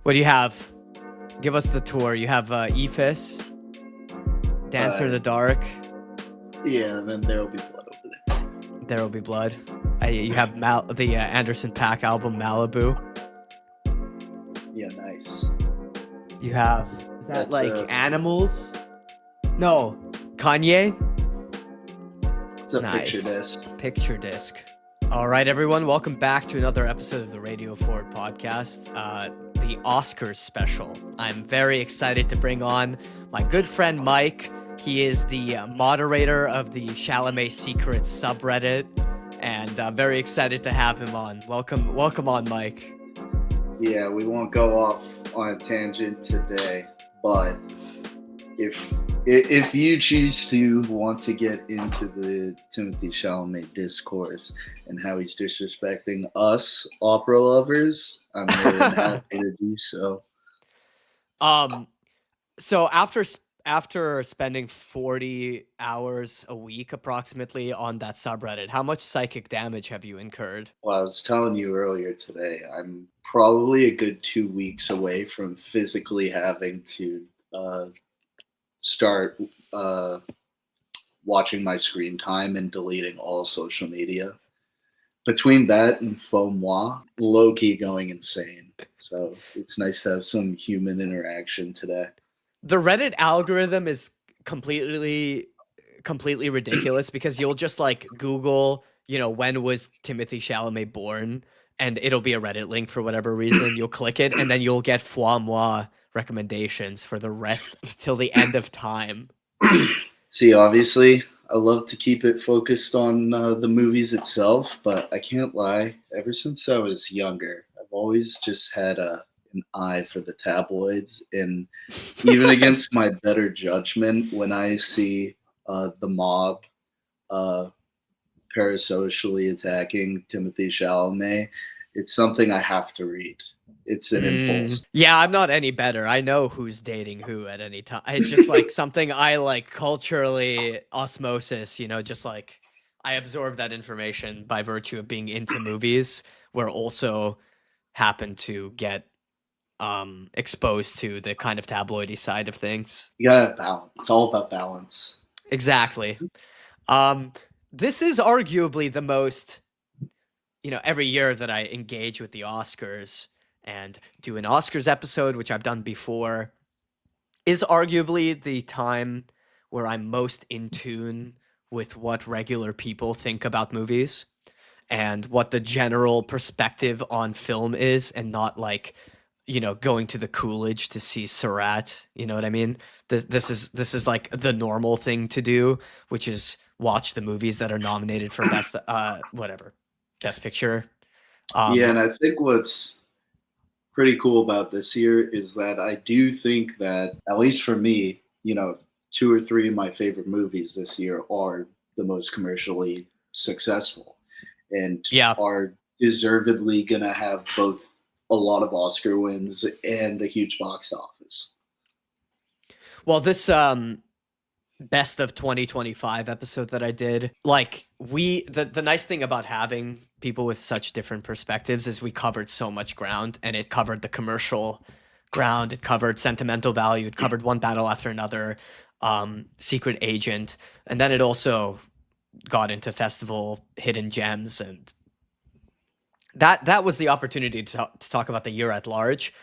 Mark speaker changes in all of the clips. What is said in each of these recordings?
Speaker 1: What do you have? Give us the tour. You have Ephus, Dancer in the Dark.
Speaker 2: Yeah, and then There Will Be Blood over there.
Speaker 1: There Will Be Blood. You have the Anderson .Paak album, Malibu.
Speaker 2: Yeah, nice.
Speaker 1: You have, is that Animals? No, Kanye?
Speaker 2: It's a
Speaker 1: nice.
Speaker 2: picture disc.
Speaker 1: Picture disc. All right, everyone. Welcome back to another episode of the Radio FWD podcast, the OSCARS special. I'm very excited to bring on my good friend Mike. He is the moderator of the Chalamet Secrets subreddit, and I'm very excited to have him on. Welcome on, Mike.
Speaker 2: Yeah, we won't go off on a tangent today, but if you choose to want to get into the Timothy Chalamet discourse and how he's disrespecting us opera lovers, I'm more than happy to do so.
Speaker 1: So after spending 40 hours a week approximately on that subreddit, how much psychic damage have you incurred?
Speaker 2: Well, I was telling you earlier today, I'm probably a good 2 weeks away from physically having to start watching my screen time and deleting all social media. Between that and FOMO, low-key going insane. So it's nice to have some human interaction today.
Speaker 1: The Reddit algorithm is completely ridiculous because you'll just Google, when was Timothy Chalamet born, and it'll be a Reddit link for whatever reason. You'll click it, and then you'll get moi recommendations for the rest till the end of time.
Speaker 2: See, obviously, I love to keep it focused on the movies itself, but I can't lie. Ever since I was younger, I've always just had an eye for the tabloids, and even against my better judgment, when I see the mob parasocially attacking Timothy Chalamet, it's something I have to read. It's an impulse.
Speaker 1: Yeah, I'm not any better. I know who's dating who at any time. It's just something I culturally osmosis, just I absorb that information by virtue of being into movies, where also happen to get exposed to the kind of tabloidy side of things.
Speaker 2: You gotta have balance. It's all about balance.
Speaker 1: Exactly. This is arguably the most, every year that I engage with the Oscars and do an Oscars episode, which I've done before, is arguably the time where I'm most in tune with what regular people think about movies and what the general perspective on film is, and not going to the Coolidge to see Surratt. You know what I mean? This is the normal thing to do, which is watch the movies that are nominated for best picture.
Speaker 2: Yeah, and I think what's pretty cool about this year is that I do think that, at least for me, 2 or 3 of my favorite movies this year are the most commercially successful and are deservedly going to have both a lot of Oscar wins and a huge box office.
Speaker 1: Well, this best of 2025 episode that I did, the nice thing about having people with such different perspectives is we covered so much ground, and it covered the commercial ground, it covered sentimental value, it covered one battle after another, Secret Agent, and then it also got into festival hidden gems, and that was the opportunity to talk about the year at large.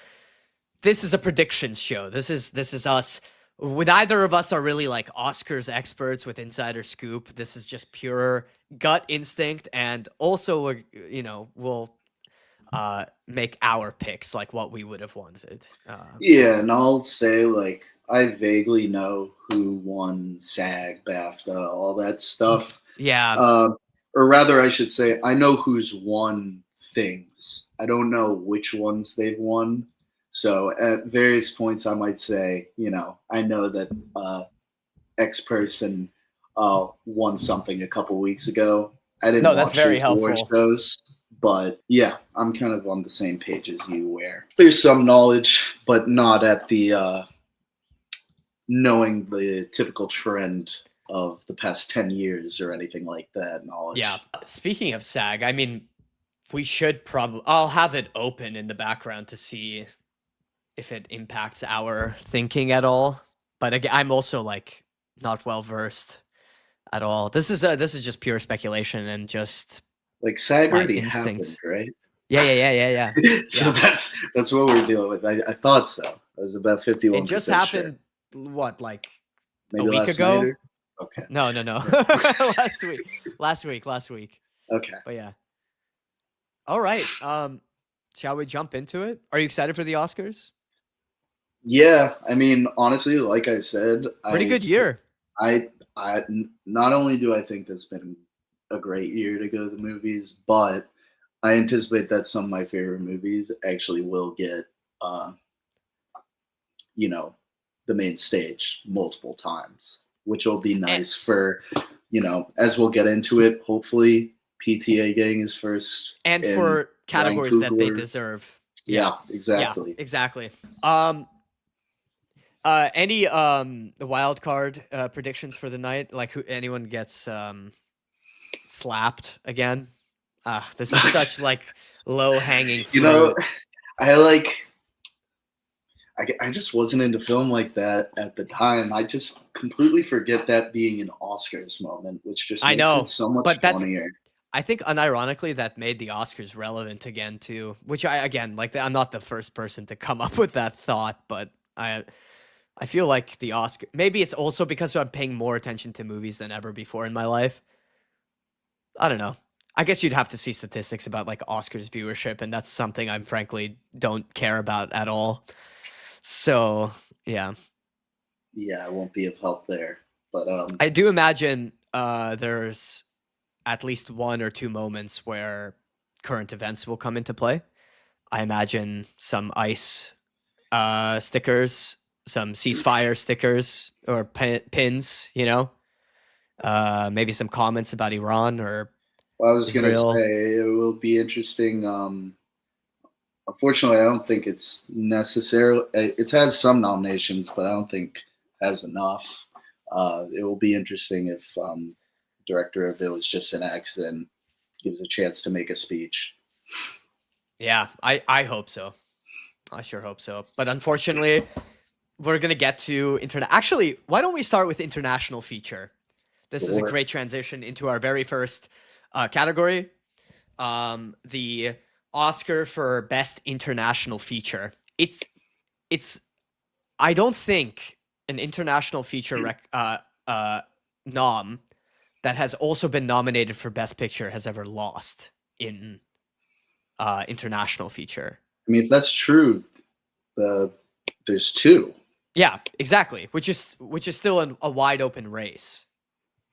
Speaker 1: This is a predictions show. This is us. Neither of us are really Oscars experts with insider scoop. This is just pure gut instinct, and also we'll make our picks, what we would have wanted.
Speaker 2: Yeah, and I'll say I vaguely know who won SAG, BAFTA, all that stuff.
Speaker 1: Yeah.
Speaker 2: Or rather, I should say, I know who's won things. I don't know which ones they've won. So at various points, I might say, I know that X person won something a couple weeks ago. I didn't watch his award shows, but yeah, I'm kind of on the same page as you, where there's some knowledge, but not at the knowing the typical trend of the past 10 years or anything like that knowledge.
Speaker 1: Yeah. Speaking of SAG, I mean, we should I'll have it open in the background to see if it impacts our thinking at all. But again, I'm also like not well versed at all. This is just pure speculation and just
Speaker 2: Like SAG
Speaker 1: my
Speaker 2: already happened,
Speaker 1: instincts.
Speaker 2: right?
Speaker 1: Yeah.
Speaker 2: So that's what we're dealing with. I thought so. I was about 51%.
Speaker 1: It just happened. What, like
Speaker 2: Maybe
Speaker 1: a week
Speaker 2: last night
Speaker 1: ago?
Speaker 2: or okay.
Speaker 1: No. Last week.
Speaker 2: Okay.
Speaker 1: But yeah. All right. Shall we jump into it? Are you excited for the Oscars?
Speaker 2: Yeah, I mean, honestly, like I said,
Speaker 1: Pretty good year.
Speaker 2: I not only do I think that's been a great year to go to the movies, but I anticipate that some of my favorite movies actually will get, the main stage multiple times, which will be nice for, as we'll get into it. Hopefully, PTA getting his first,
Speaker 1: and for categories that they deserve.
Speaker 2: Yeah, exactly.
Speaker 1: Yeah, exactly. Any the wild card predictions for the night? Like, who anyone gets slapped again? This is such like low hanging fruit.
Speaker 2: I just wasn't into film like that at the time. I just completely forget that being an Oscars moment, which just makes it so much funnier.
Speaker 1: I think unironically that made the Oscars relevant again too, which I'm not the first person to come up with that thought, but I feel like the Oscar, maybe it's also because I'm paying more attention to movies than ever before in my life. I don't know. I guess you'd have to see statistics about like Oscars viewership, and that's something I'm frankly don't care about at all. So, yeah.
Speaker 2: Yeah, I won't be of help there. But
Speaker 1: I do imagine there's at least one or two moments where current events will come into play. I imagine some ICE stickers, some ceasefire stickers or pins, maybe some comments about Iran or
Speaker 2: I was going to
Speaker 1: Israel.
Speaker 2: say it will be interesting. Unfortunately, I don't think it's necessarily. It has some nominations, but I don't think it has enough. It will be interesting if director of it was just an accident, gives a chance to make a speech.
Speaker 1: Yeah, I hope so. I sure hope so. But unfortunately, we're going to get to internet. Actually, why don't we start with international feature? This is a great transition into our very first category. The Oscar for Best International Feature. It's I don't think an international feature nom that has also been nominated for Best Picture has ever lost in international feature.
Speaker 2: I mean, if that's true, there's two.
Speaker 1: Yeah, exactly. Which is still a wide open race.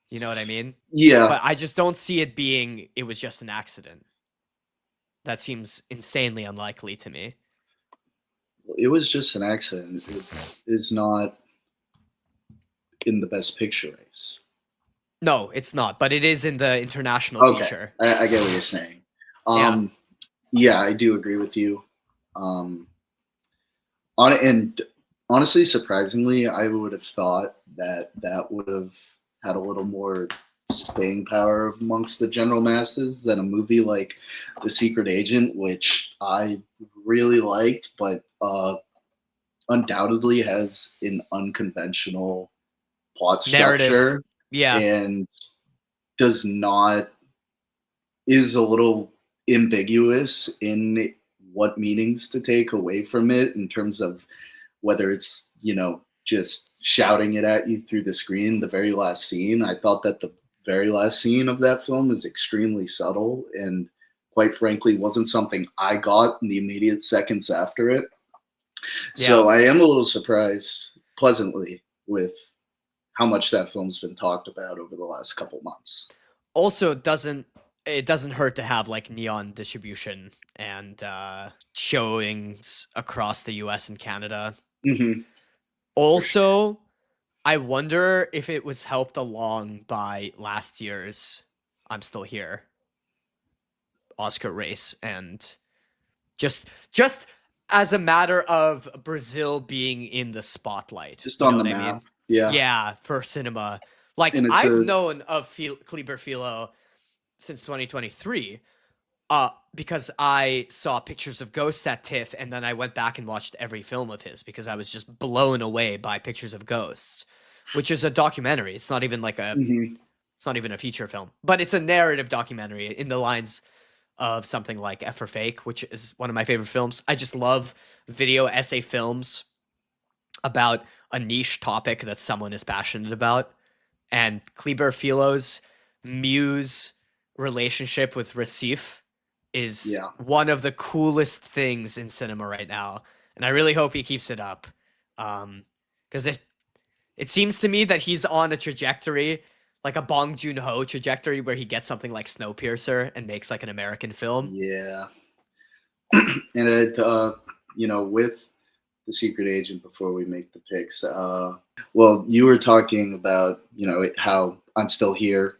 Speaker 1: You know what I mean?
Speaker 2: Yeah.
Speaker 1: But I just don't see it being, it was just an accident. That seems insanely unlikely to me.
Speaker 2: It was just an accident. It is not in the Best Picture race.
Speaker 1: No, it's not. But it is in the international feature.
Speaker 2: I get what you're saying. Yeah, I do agree with you. And honestly, surprisingly, I would have thought that would have had a little more staying power amongst the general masses than a movie like The Secret Agent, which I really liked, but undoubtedly has an unconventional plot structure.
Speaker 1: Yeah.
Speaker 2: And is a little ambiguous in what meanings to take away from it in terms of whether it's, just shouting it at you through the screen. The very last scene, I thought that the very last scene of that film is extremely subtle and quite frankly wasn't something I got in the immediate seconds after it. Yeah. So I am a little surprised pleasantly with how much that film's been talked about over the last couple months.
Speaker 1: Also, it doesn't hurt to have like neon distribution and showings across the US and Canada.
Speaker 2: Mm-hmm.
Speaker 1: Also, I wonder if it was helped along by last year's I'm Still Here Oscar race, and just as a matter of Brazil being in the spotlight.
Speaker 2: Just on the map.
Speaker 1: Yeah, for cinema. Like, I've known of Kleber Filo since 2023. Because I saw pictures of ghosts at TIFF, and then I went back and watched every film of his because I was just blown away by Pictures of Ghosts, which is a documentary. It's not even like
Speaker 2: Hmm.
Speaker 1: it's not even a feature film, but it's a narrative documentary in the lines of something like F for Fake, which is one of my favorite films. I just love video essay films about a niche topic that someone is passionate about. And Kleber Filo's Muse relationship with Recife is
Speaker 2: Yeah.
Speaker 1: one of the coolest things in cinema right now. And I really hope he keeps it up. Because it seems to me that he's on a trajectory, like a Bong Joon-ho trajectory, where he gets something like Snowpiercer and makes like an American film.
Speaker 2: Yeah. And it, with the secret agent, before we make the picks, well, you were talking about, how I'm Still Here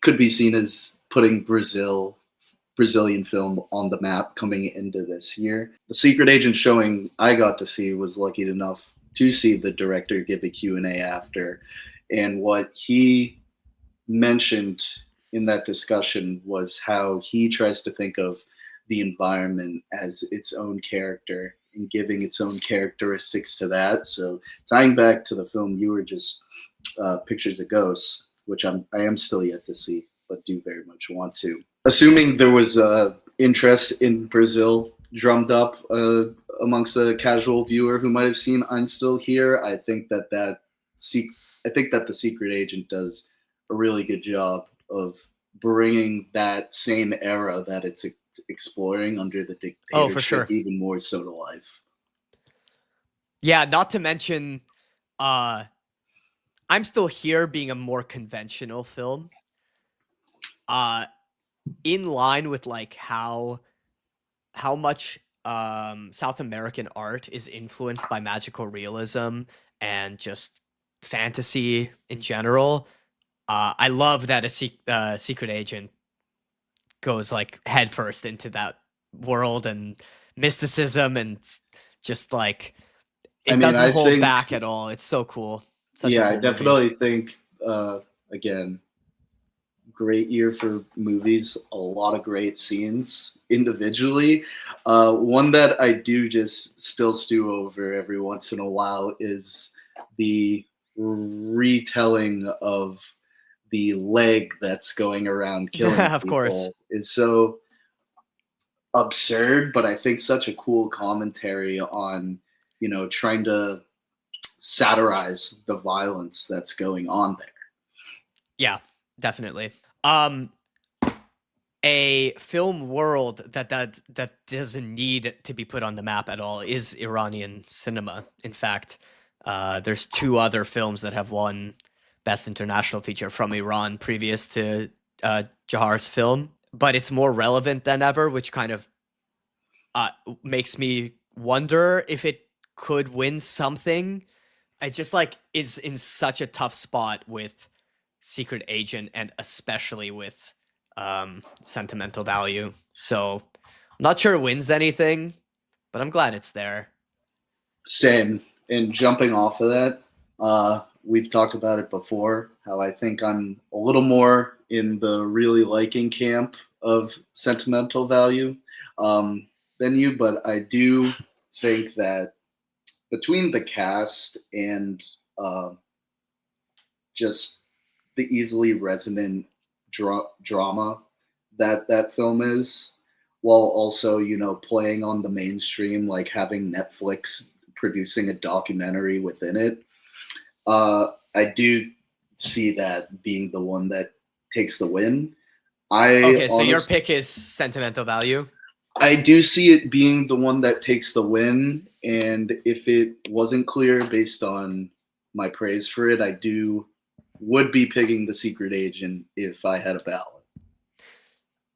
Speaker 2: could be seen as putting Brazilian film on the map coming into this year. The secret agent showing I got to see, was lucky enough to see the director give a Q&A after, and what he mentioned in that discussion was how he tries to think of the environment as its own character and giving its own characteristics to that. So tying back to the film you were just Pictures of Ghosts, which I am still yet to see, but do very much want to. Assuming there was interest in Brazil drummed up amongst a casual viewer who might have seen I'm Still Here, I think that the secret agent does a really good job of bringing that same era that it's exploring under the dictatorship
Speaker 1: Oh, for sure.
Speaker 2: even more so to life.
Speaker 1: Yeah, not to mention I'm Still Here being a more conventional film. In line with like how much South American art is influenced by magical realism and just fantasy in general. I love that a secret agent goes like headfirst into that world and mysticism, and just like it doesn't hold back at all. It's so cool. Such a cool
Speaker 2: I definitely think again, great year for movies. A lot of great scenes individually. One that I do just still stew over every once in a while is the retelling of the leg that's going around killing
Speaker 1: of
Speaker 2: people.
Speaker 1: course.
Speaker 2: Is so absurd, but I think such a cool commentary on, trying to satirize the violence that's going on there.
Speaker 1: Yeah, definitely. A film world that doesn't need to be put on the map at all is Iranian cinema. In fact, there's 2 other films that have won Best International Feature from Iran previous to Jahar's film, but it's more relevant than ever, which kind of makes me wonder if it could win something. I just like it's in such a tough spot with Secret Agent and especially with Sentimental Value. So I'm not sure it wins anything, but I'm glad it's there.
Speaker 2: Same. And jumping off of that, we've talked about it before, how I think I'm a little more in the really liking camp of Sentimental Value than you, but I do think that between the cast and just the easily resonant drama that film is, while also, playing on the mainstream, like having Netflix producing a documentary within it, I do see that being the one that takes the win.
Speaker 1: So your pick is Sentimental Value?
Speaker 2: I do see it being the one that takes the win, and if it wasn't clear based on my praise for it, would be picking The Secret Agent if I had a ballot.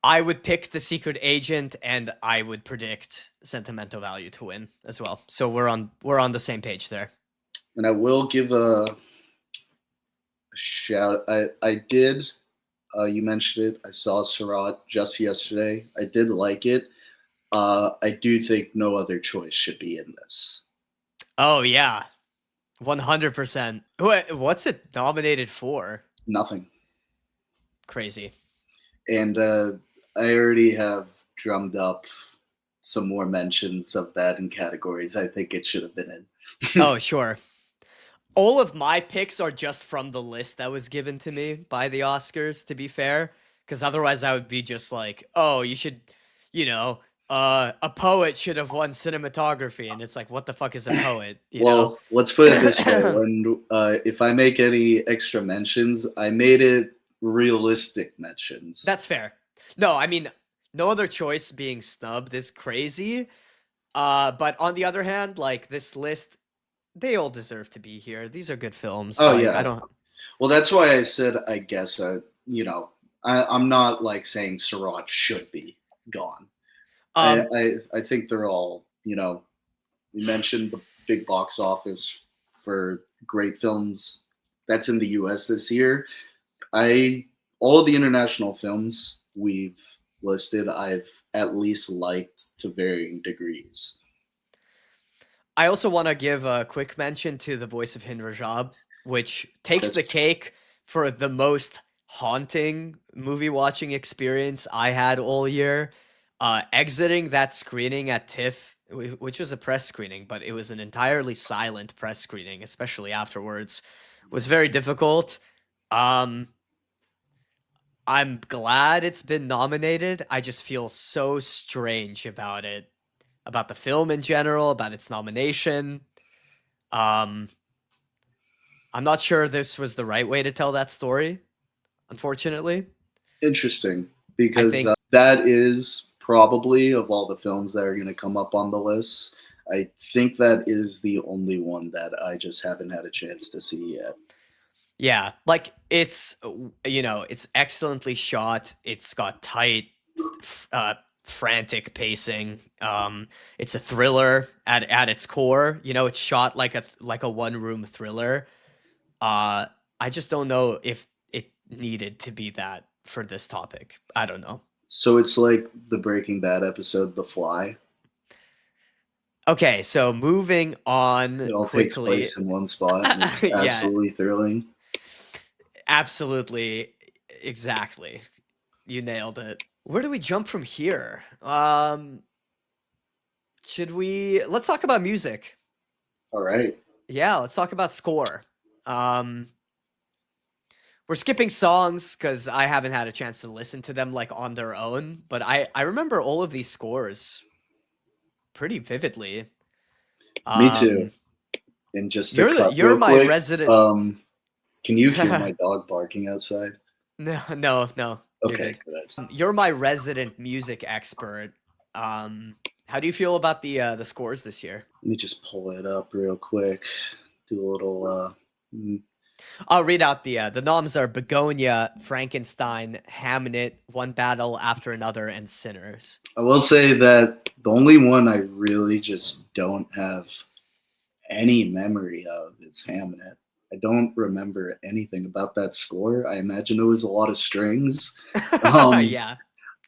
Speaker 1: I would pick The Secret Agent, and I would predict Sentimental Value to win as well. So we're on the same page there.
Speaker 2: And I will give a shout. I did. You mentioned it. I saw Surat just yesterday. I did like it. I do think No Other Choice should be in this.
Speaker 1: Oh yeah, 100%. What's it nominated for?
Speaker 2: Nothing.
Speaker 1: Crazy.
Speaker 2: And I already have drummed up some more mentions of that in categories I think it should have been in.
Speaker 1: Oh, sure. All of my picks are just from the list that was given to me by the Oscars, to be fair, because otherwise I would be just like, oh, you should, a poet should have won cinematography, and it's like, what the fuck is a poet,
Speaker 2: Well, let's put it this way: when if I make any extra mentions, I made it realistic mentions.
Speaker 1: That's fair. No, I mean, no other choice being snubbed is crazy. But on the other hand, like this list, they all deserve to be here. These are good films.
Speaker 2: Oh
Speaker 1: like,
Speaker 2: yeah.
Speaker 1: I don't.
Speaker 2: Well, that's why I said I guess I'm not like saying Sriracha should be gone. I think they're all, we mentioned the big box office for great films that's in the US this year. All the international films we've listed, I've at least liked to varying degrees.
Speaker 1: I also want to give a quick mention to The Voice of Hind Rajab, which takes the cake for the most haunting movie watching experience I had all year. Exiting that screening at TIFF, which was a press screening, but it was an entirely silent press screening, especially afterwards, was very difficult. I'm glad it's been nominated. I just feel so strange about it, about the film in general, about its nomination. I'm not sure this was the right way to tell that story, unfortunately.
Speaker 2: Interesting, because that is probably, of all the films that are going to come up on the list, I think that is the only one that I just haven't had a chance to see yet.
Speaker 1: Yeah, like it's excellently shot. It's got tight, frantic pacing. It's a thriller at its core. It's shot like a one-room thriller. I just don't know if it needed to be that for this topic. I don't know.
Speaker 2: So it's like the Breaking Bad episode, The Fly.
Speaker 1: Okay, so moving on
Speaker 2: It all
Speaker 1: quickly.
Speaker 2: takes place in one spot, and it's absolutely thrilling.
Speaker 1: Absolutely, exactly. You nailed it. Where do we jump from here? Let's talk about music.
Speaker 2: All right.
Speaker 1: Yeah, let's talk about score. We're skipping songs because I haven't had a chance to listen to them like on their own, but I remember all of these scores pretty vividly.
Speaker 2: Me too. And just to
Speaker 1: you're my
Speaker 2: quick,
Speaker 1: resident.
Speaker 2: Can you hear my dog barking outside?
Speaker 1: No.
Speaker 2: Okay, good.
Speaker 1: You're my resident music expert. How do you feel about the scores this year?
Speaker 2: Let me just pull it up real quick. Do a little.
Speaker 1: I'll read out the noms are Begonia, Frankenstein, Hamnet, One Battle After Another, and Sinners.
Speaker 2: I will say that the only one I really just don't have any memory of is Hamnet. I don't remember anything about that score. I imagine it was a lot of strings.
Speaker 1: Yeah,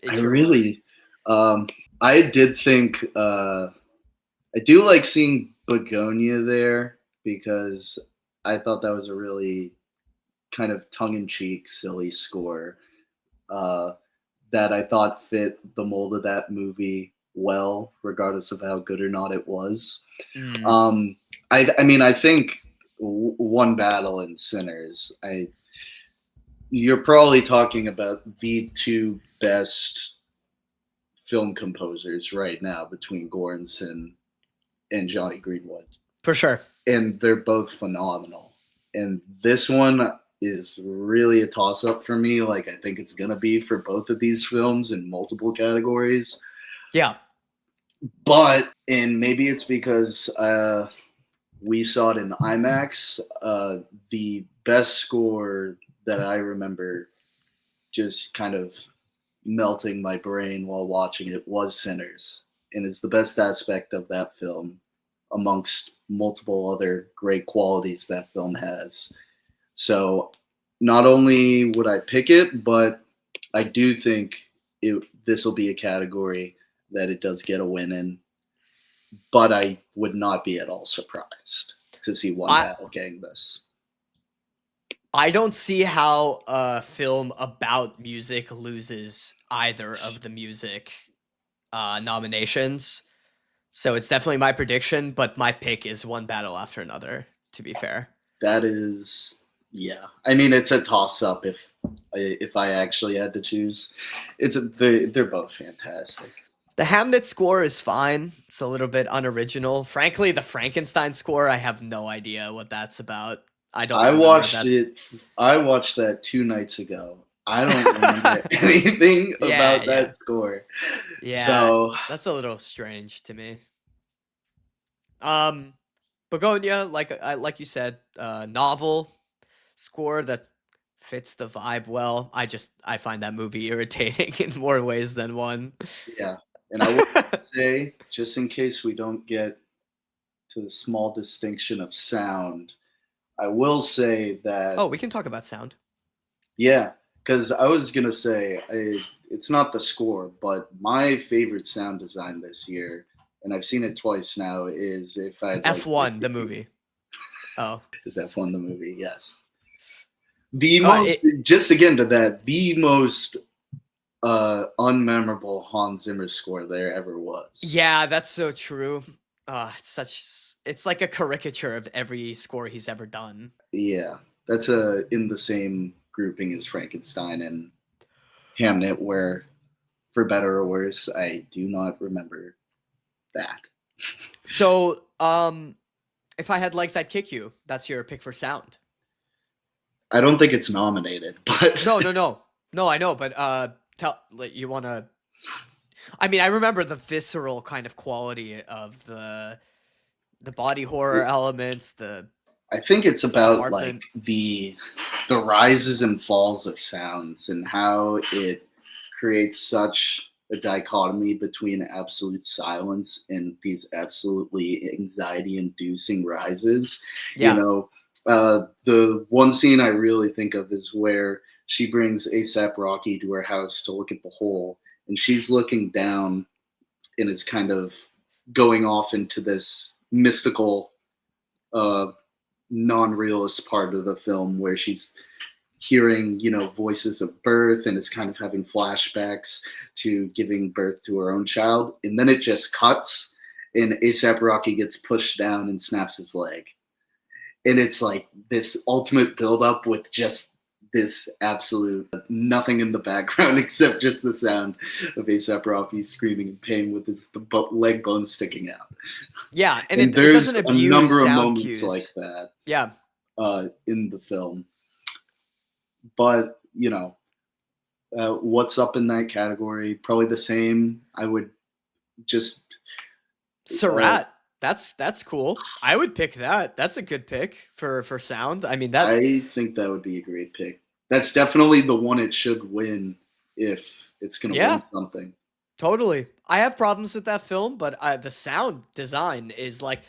Speaker 2: I really, I did think I do like seeing Begonia there because I thought that was a really kind of tongue-in-cheek, silly score that I thought fit the mold of that movie well, regardless of how good or not it was. I mean, I think One Battle and Sinners, you're probably talking about the two best film composers right now between Göransson and Johnny Greenwood.
Speaker 1: For sure.
Speaker 2: And they're both phenomenal. And this one is really a toss-up for me. Like, I think it's going to be for both of these films in multiple categories.
Speaker 1: Yeah.
Speaker 2: But, and maybe it's because we saw it in IMAX, the best score that I remember just kind of melting my brain while watching it was Sinners. And it's the best aspect of that film amongst multiple other great qualities that film has. So not only would I pick it, but I do think this will be a category that it does get a win in. But I would not be at all surprised to see One Battle getting this.
Speaker 1: I don't see how a film about music loses either of the music nominations. So it's definitely my prediction, but my pick is one battle after another, to be fair.
Speaker 2: That is, yeah. I mean, it's a toss-up if I actually had to choose. They're both fantastic.
Speaker 1: The Hamnet score is fine. It's a little bit unoriginal. Frankly, the Frankenstein score, I have no idea what that's about. I
Speaker 2: watched it. I watched that 2 nights ago. I don't remember anything about that score.
Speaker 1: Yeah,
Speaker 2: so
Speaker 1: that's a little strange to me. Begonia, like you said, novel score that fits the vibe well. I find that movie irritating in more ways than one.
Speaker 2: Yeah, and I will say, just in case we don't get to the small distinction of sound, I will say that.
Speaker 1: Oh, we can talk about sound.
Speaker 2: Yeah, because I was gonna say it's not the score, but my favorite sound design this year, and I've seen it twice now, is if I
Speaker 1: F1 the movie. Oh,
Speaker 2: is F1 the movie? Yes. The most, just to get into that, the most unmemorable Hans Zimmer score there ever was.
Speaker 1: Yeah, that's so true. It's like a caricature of every score he's ever done.
Speaker 2: Yeah, that's in the same grouping as Frankenstein and Hamnet, where, for better or worse, I do not remember that.
Speaker 1: So, if I had legs, I'd kick you. That's your pick for sound.
Speaker 2: I don't think it's nominated, but
Speaker 1: no, I know, but you want to. I mean, I remember the visceral kind of quality of the body horror elements.
Speaker 2: I think it's about like the rises and falls of sounds and how it creates such a dichotomy between absolute silence and these absolutely anxiety-inducing rises.
Speaker 1: Yeah.
Speaker 2: You know, the one scene I really think of is where she brings ASAP Rocky to her house to look at the hole, and she's looking down and is kind of going off into this mystical, non-realist part of the film where she's hearing, voices of birth and is kind of having flashbacks to giving birth to her own child. And then it just cuts and ASAP Rocky gets pushed down and snaps his leg. And it's like this ultimate buildup with just this absolute nothing in the background except just the sound of ASAP Rocky screaming in pain with his leg bone sticking out.
Speaker 1: Yeah,
Speaker 2: and there's a number of moments cues like that.
Speaker 1: Yeah,
Speaker 2: in the film. But what's up in that category? Probably the same. I would just
Speaker 1: Surratt. That's cool. I would pick that. That's a good pick for sound. I mean, I
Speaker 2: think that would be a great pick. That's definitely the one it should win if it's going to win something.
Speaker 1: Totally. I have problems with that film, but the sound design is like,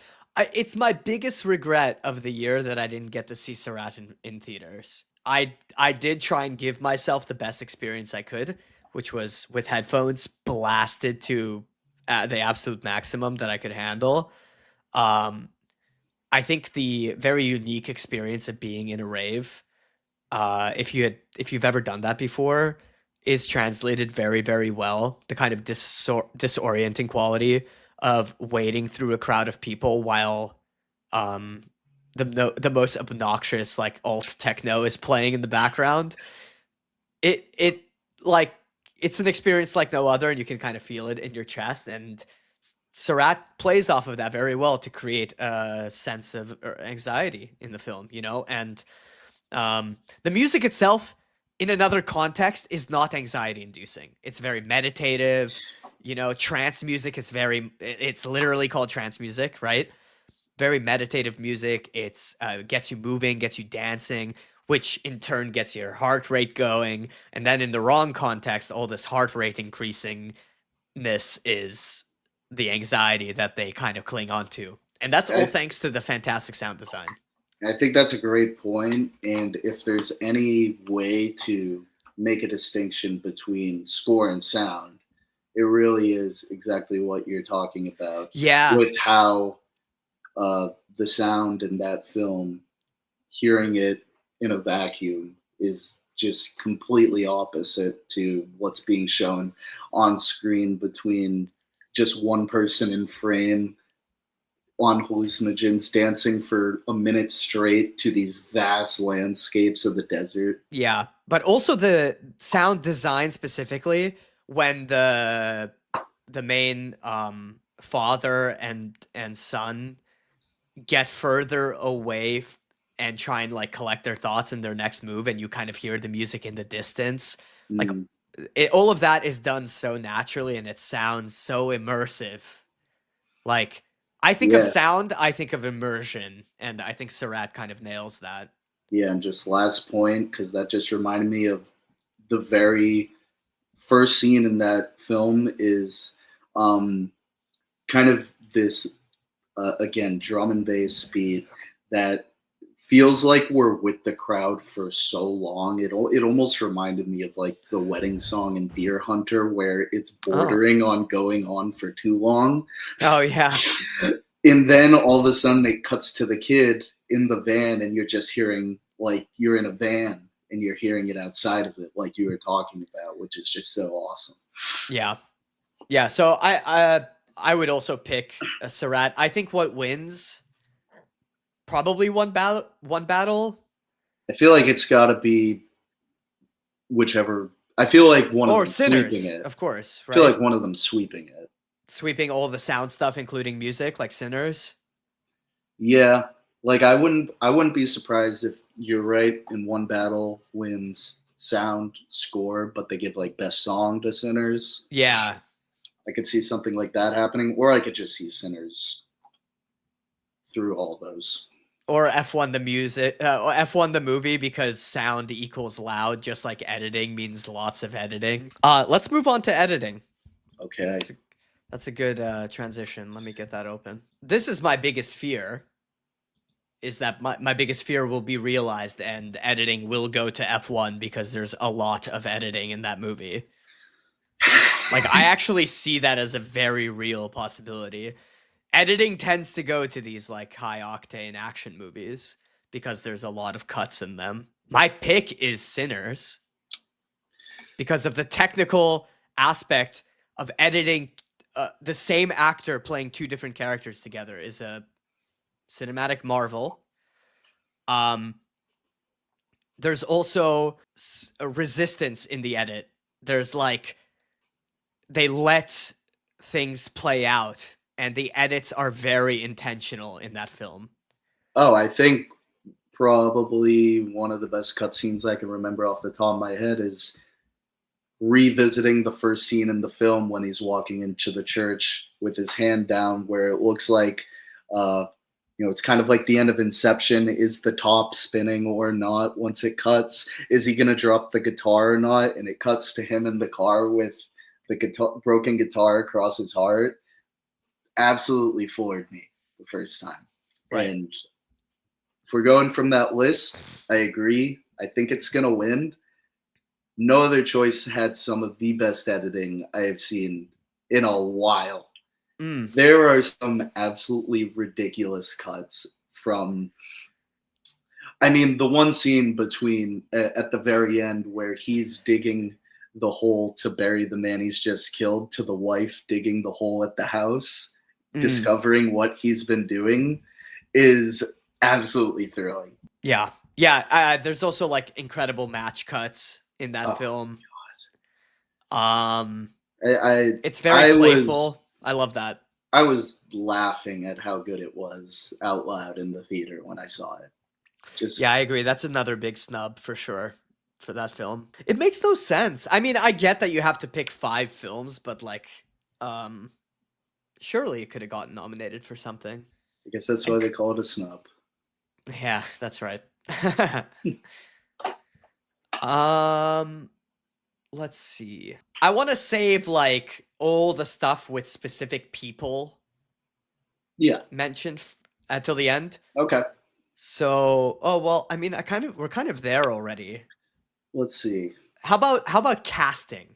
Speaker 1: it's my biggest regret of the year that I didn't get to see Surratt in theaters. I did try and give myself the best experience I could, which was with headphones blasted to the absolute maximum that I could handle. I think the very unique experience of being in a rave, if you've ever done that before, is translated very, very well. The kind of disorienting quality of wading through a crowd of people while the most obnoxious like alt techno is playing in the background. It's an experience like no other, and you can kind of feel it in your chest. And Surratt plays off of that very well to create a sense of anxiety in the film, and the music itself in another context is not anxiety inducing. It's very meditative, trance music is it's literally called trance music, right? Very meditative music. It's gets you moving, gets you dancing, which in turn gets your heart rate going. And then in the wrong context, all this heart rate increasingness is the anxiety that they kind of cling on to. And that's all thanks to the fantastic sound design.
Speaker 2: I think that's a great point. And if there's any way to make a distinction between score and sound, it really is exactly what you're talking about.
Speaker 1: Yeah.
Speaker 2: With how the sound in that film, hearing it in a vacuum is just completely opposite to what's being shown on screen between just one person in frame on hallucinogens dancing for a minute straight to these vast landscapes of the desert.
Speaker 1: Yeah, but also the sound design specifically when the main father and son get further away and try and like collect their thoughts in their next move, and you kind of hear the music in the distance. Like all of that is done so naturally, and it sounds so immersive. Like I think of sound, I think of immersion, and I think Surratt kind of nails that.
Speaker 2: Yeah, and just last point, because that just reminded me of the very first scene in that film is kind of this, again, drum and bass beat that feels like we're with the crowd for so long. It almost reminded me of like the wedding song in Deer Hunter, where it's bordering on going on for too long.
Speaker 1: Oh, yeah.
Speaker 2: And then all of a sudden it cuts to the kid in the van, and you're just hearing, like, you're in a van and you're hearing it outside of it, like you were talking about, which is just so awesome.
Speaker 1: Yeah. Yeah. So I would also pick a Surratt. I think what wins probably one battle.
Speaker 2: I feel like it's got to be whichever. I feel like one of them
Speaker 1: Sinners,
Speaker 2: sweeping it.
Speaker 1: Of course. Right?
Speaker 2: I feel like one of them sweeping it.
Speaker 1: Sweeping all the sound stuff, including music, like Sinners.
Speaker 2: Yeah, like I wouldn't be surprised if you're right and one battle wins sound score, but they give like best song to Sinners.
Speaker 1: Yeah,
Speaker 2: I could see something like that happening, or I could just see Sinners through all those.
Speaker 1: Or F1 the music, or F1 the movie, because sound equals loud, just like editing means lots of editing. Let's move on to editing.
Speaker 2: Okay.
Speaker 1: That's a good transition. Let me get that open. This is my biggest fear, is that my biggest fear will be realized and editing will go to F1 because there's a lot of editing in that movie. Like, I actually see that as a very real possibility. Editing tends to go to these like high octane action movies because there's a lot of cuts in them. My pick is Sinners because of the technical aspect of editing. The same actor playing two different characters together is a cinematic marvel. There's also a resistance in the edit. There's like, they let things play out, and the edits are very intentional in that film.
Speaker 2: Oh, I think probably one of the best cutscenes I can remember off the top of my head is revisiting the first scene in the film when he's walking into the church with his hand down, where it looks like, it's kind of like the end of Inception. Is the top spinning or not? Once it cuts, is he going to drop the guitar or not? And it cuts to him in the car with the broken guitar across his heart. Absolutely floored me the first time. Right. And if we're going from that list, I agree. I think it's going to win. No Other Choice had some of the best editing I have seen in a while. There are some absolutely ridiculous cuts from, the one scene between at the very end where he's digging the hole to bury the man he's just killed, to the wife digging the hole at the house, discovering what he's been doing, is absolutely thrilling.
Speaker 1: Yeah. Yeah. There's also like incredible match cuts in that film. God. It's very playful. I love that.
Speaker 2: I was laughing at how good it was out loud in the theater when I saw it.
Speaker 1: Yeah, I agree. That's another big snub for sure for that film. It makes no sense. I mean, I get that you have to pick 5 films, but like, surely it could have gotten nominated for something.
Speaker 2: I guess that's why they call it a snub.
Speaker 1: Yeah, that's right. Let's see. I want to save like all the stuff with specific people.
Speaker 2: Yeah.
Speaker 1: Mentioned until the end.
Speaker 2: Okay.
Speaker 1: So, we're kind of there already.
Speaker 2: Let's see.
Speaker 1: How about casting?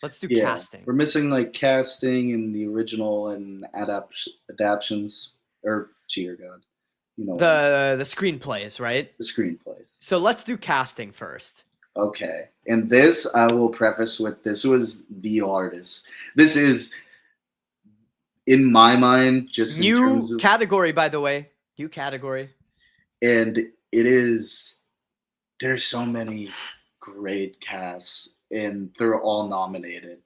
Speaker 1: Let's do casting.
Speaker 2: We're missing like casting in the original and adaptions, or cheer god.
Speaker 1: The screenplays, right?
Speaker 2: The screenplays.
Speaker 1: So let's do casting first.
Speaker 2: Okay. And this, I will preface with, this was the hardest. This is in my mind, just in
Speaker 1: New
Speaker 2: terms of,
Speaker 1: category, by the way. New category.
Speaker 2: and it is, there's so many great casts, and they're all nominated.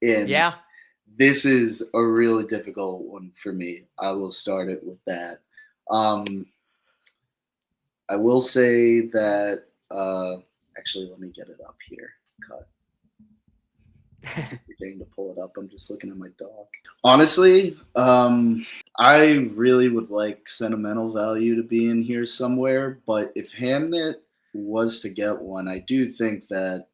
Speaker 2: And
Speaker 1: Yeah.
Speaker 2: this is a really difficult one for me. I will start it with that. I will say that, actually, let me get it up here. Cut. Forgetting to pull it up. I'm just looking at my dog. Honestly, I really would like Sentimental Value to be in here somewhere, but if Hamnet was to get one, I do think that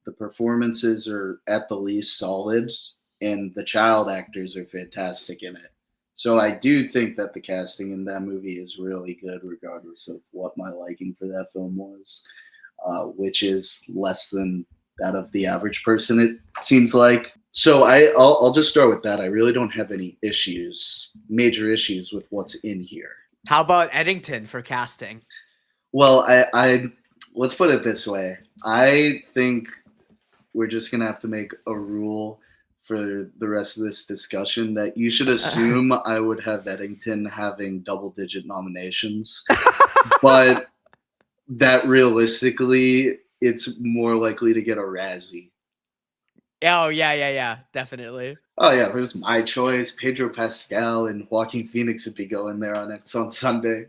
Speaker 2: the performances are at the least solid, and the child actors are fantastic in it. So I do think that the casting in that movie is really good, regardless of what my liking for that film was, which is less than that of the average person, it seems like. So I'll just start with that. I really don't have any major issues with what's in here.
Speaker 1: How about Eddington for casting?
Speaker 2: Well, I let's put it this way. I think we're just gonna have to make a rule for the rest of this discussion that you should assume I would have Eddington having double-digit nominations, but that realistically, it's more likely to get a Razzie.
Speaker 1: Oh, yeah, definitely.
Speaker 2: Oh yeah, if it was my choice, Pedro Pascal and Joaquin Phoenix would be going there on Sunday.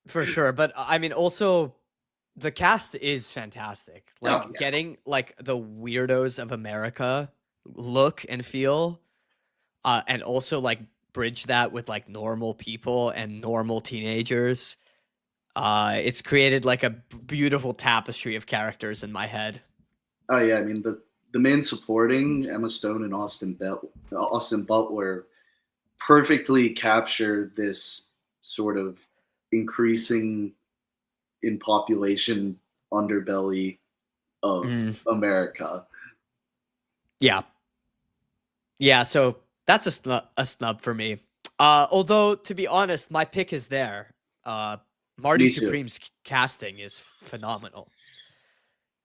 Speaker 1: For sure. But I mean, also, the cast is fantastic. Like, getting like the weirdos of America look and feel, and also like bridge that with like normal people and normal teenagers. It's created like a beautiful tapestry of characters in my head.
Speaker 2: Oh yeah, I mean the main supporting, Emma Stone and Austin Butler, perfectly capture this sort of increasing in population underbelly of America.
Speaker 1: Yeah, so that's a snub for me. Although, to be honest, my pick is there. Marty Supreme's casting is phenomenal.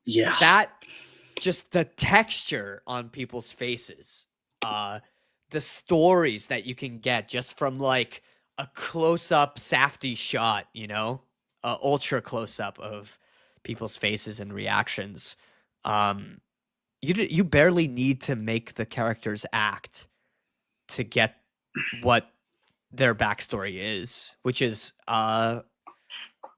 Speaker 2: Yeah.
Speaker 1: That, just the texture on people's faces, the stories that you can get just from like a close-up Safdie shot, ultra close-up of people's faces and reactions. You barely need to make the characters act to get what their backstory is, which is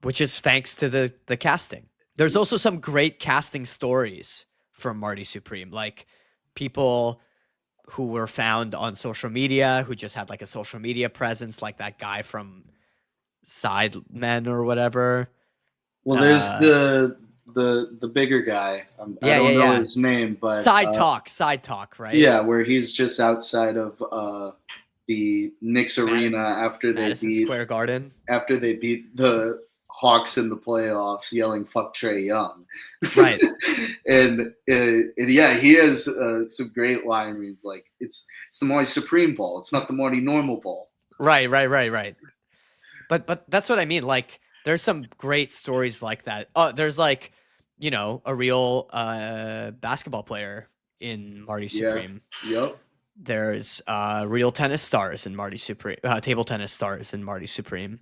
Speaker 1: thanks to the casting. There's also some great casting stories from Marty Supreme, like people who were found on social media who just had like a social media presence, like that guy from Sidemen or whatever.
Speaker 2: Well, there's the bigger guy. I don't know his name, but
Speaker 1: Side Talk, right?
Speaker 2: Yeah, where he's just outside of the Knicks arena after they beat
Speaker 1: Square Garden.
Speaker 2: After they beat the Hawks in the playoffs, yelling "fuck Trae Young."
Speaker 1: Right.
Speaker 2: and yeah, he has some great line reads like it's the Marty Supreme ball. It's not the Marty normal ball.
Speaker 1: Right. But that's what I mean. Like, there's some great stories like that. Oh, there's like, a real basketball player in Marty Supreme.
Speaker 2: Yep.
Speaker 1: There's real tennis stars in Marty Supreme. Table tennis stars in Marty Supreme.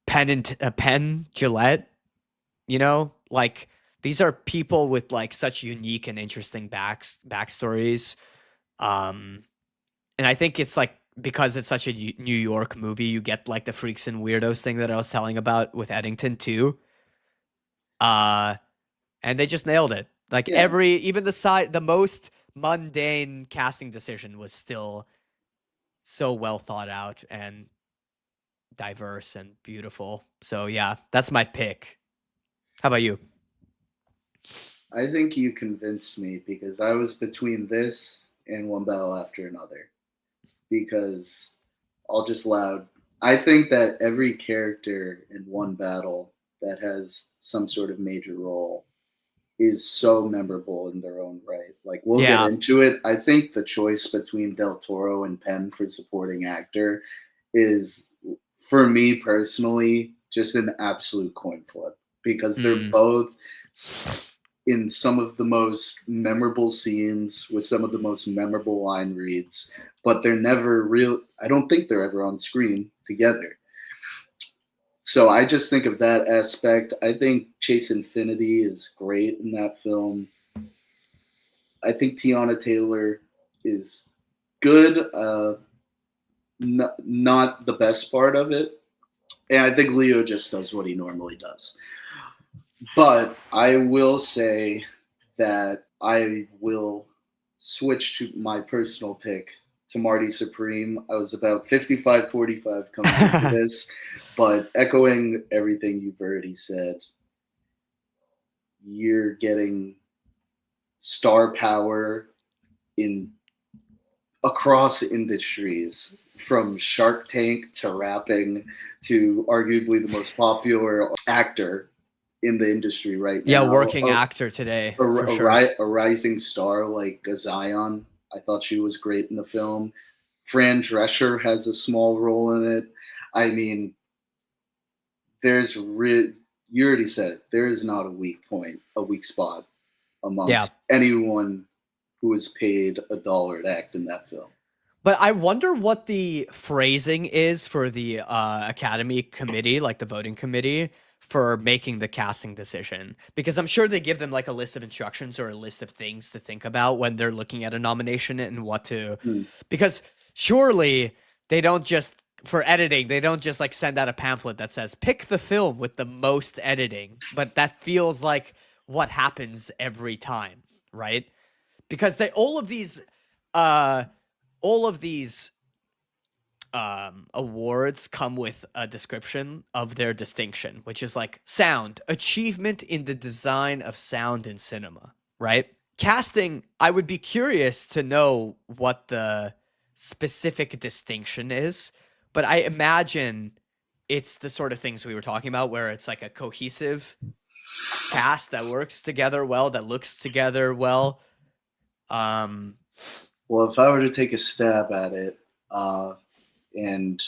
Speaker 1: Penn Gillette. Like, these are people with like such unique and interesting backstories. And I think it's like, because it's such a New York movie, you get like the freaks and weirdos thing that I was telling about with Eddington too. And they just nailed it. Like even the most mundane casting decision was still so well thought out and diverse and beautiful. So yeah, that's my pick. How about you?
Speaker 2: I think you convinced me, because I was between this and One Battle After Another. Because I think that every character in One Battle that has some sort of major role is so memorable in their own right. Like, we'll get into it. I think the choice between Del Toro and Penn for supporting actor is, for me personally, just an absolute coin flip, because they're both in some of the most memorable scenes with some of the most memorable line reads. but they're never real. I don't think they're ever on screen together. So I just think of that aspect. I think Chase Infinity is great in that film. I think Tiana Taylor is good, not the best part of it. And I think Leo just does what he normally does. But I will say that I will switch to my personal pick to Marty Supreme. I was about 55-45 coming into this, but echoing everything you've already said, you're getting star power in across industries, from Shark Tank to rapping to arguably the most popular actor in the industry right now.
Speaker 1: Yeah, working actor today.
Speaker 2: A
Speaker 1: sure.
Speaker 2: rising star like Zion. I thought she was great in the film. Fran Drescher has a small role in it. I mean, you already said it. There is not a weak spot amongst anyone who is paid $1 to act in that film.
Speaker 1: But I wonder what the phrasing is for the Academy committee, like the voting committee, for making the casting decision. Because I'm sure they give them like a list of instructions or a list of things to think about when they're looking at a nomination and what to... Because surely they don't just... For editing, they don't just like send out a pamphlet that says, pick the film with the most editing. But that feels like what happens every time, right? Because all of these awards come with a description of their distinction, which is like sound, achievement in the design of sound in cinema, right? Casting, I would be curious to know what the specific distinction is, but I imagine it's the sort of things we were talking about where it's like a cohesive cast that works together well, that looks together well.
Speaker 2: Well, if I were to take a stab at it, and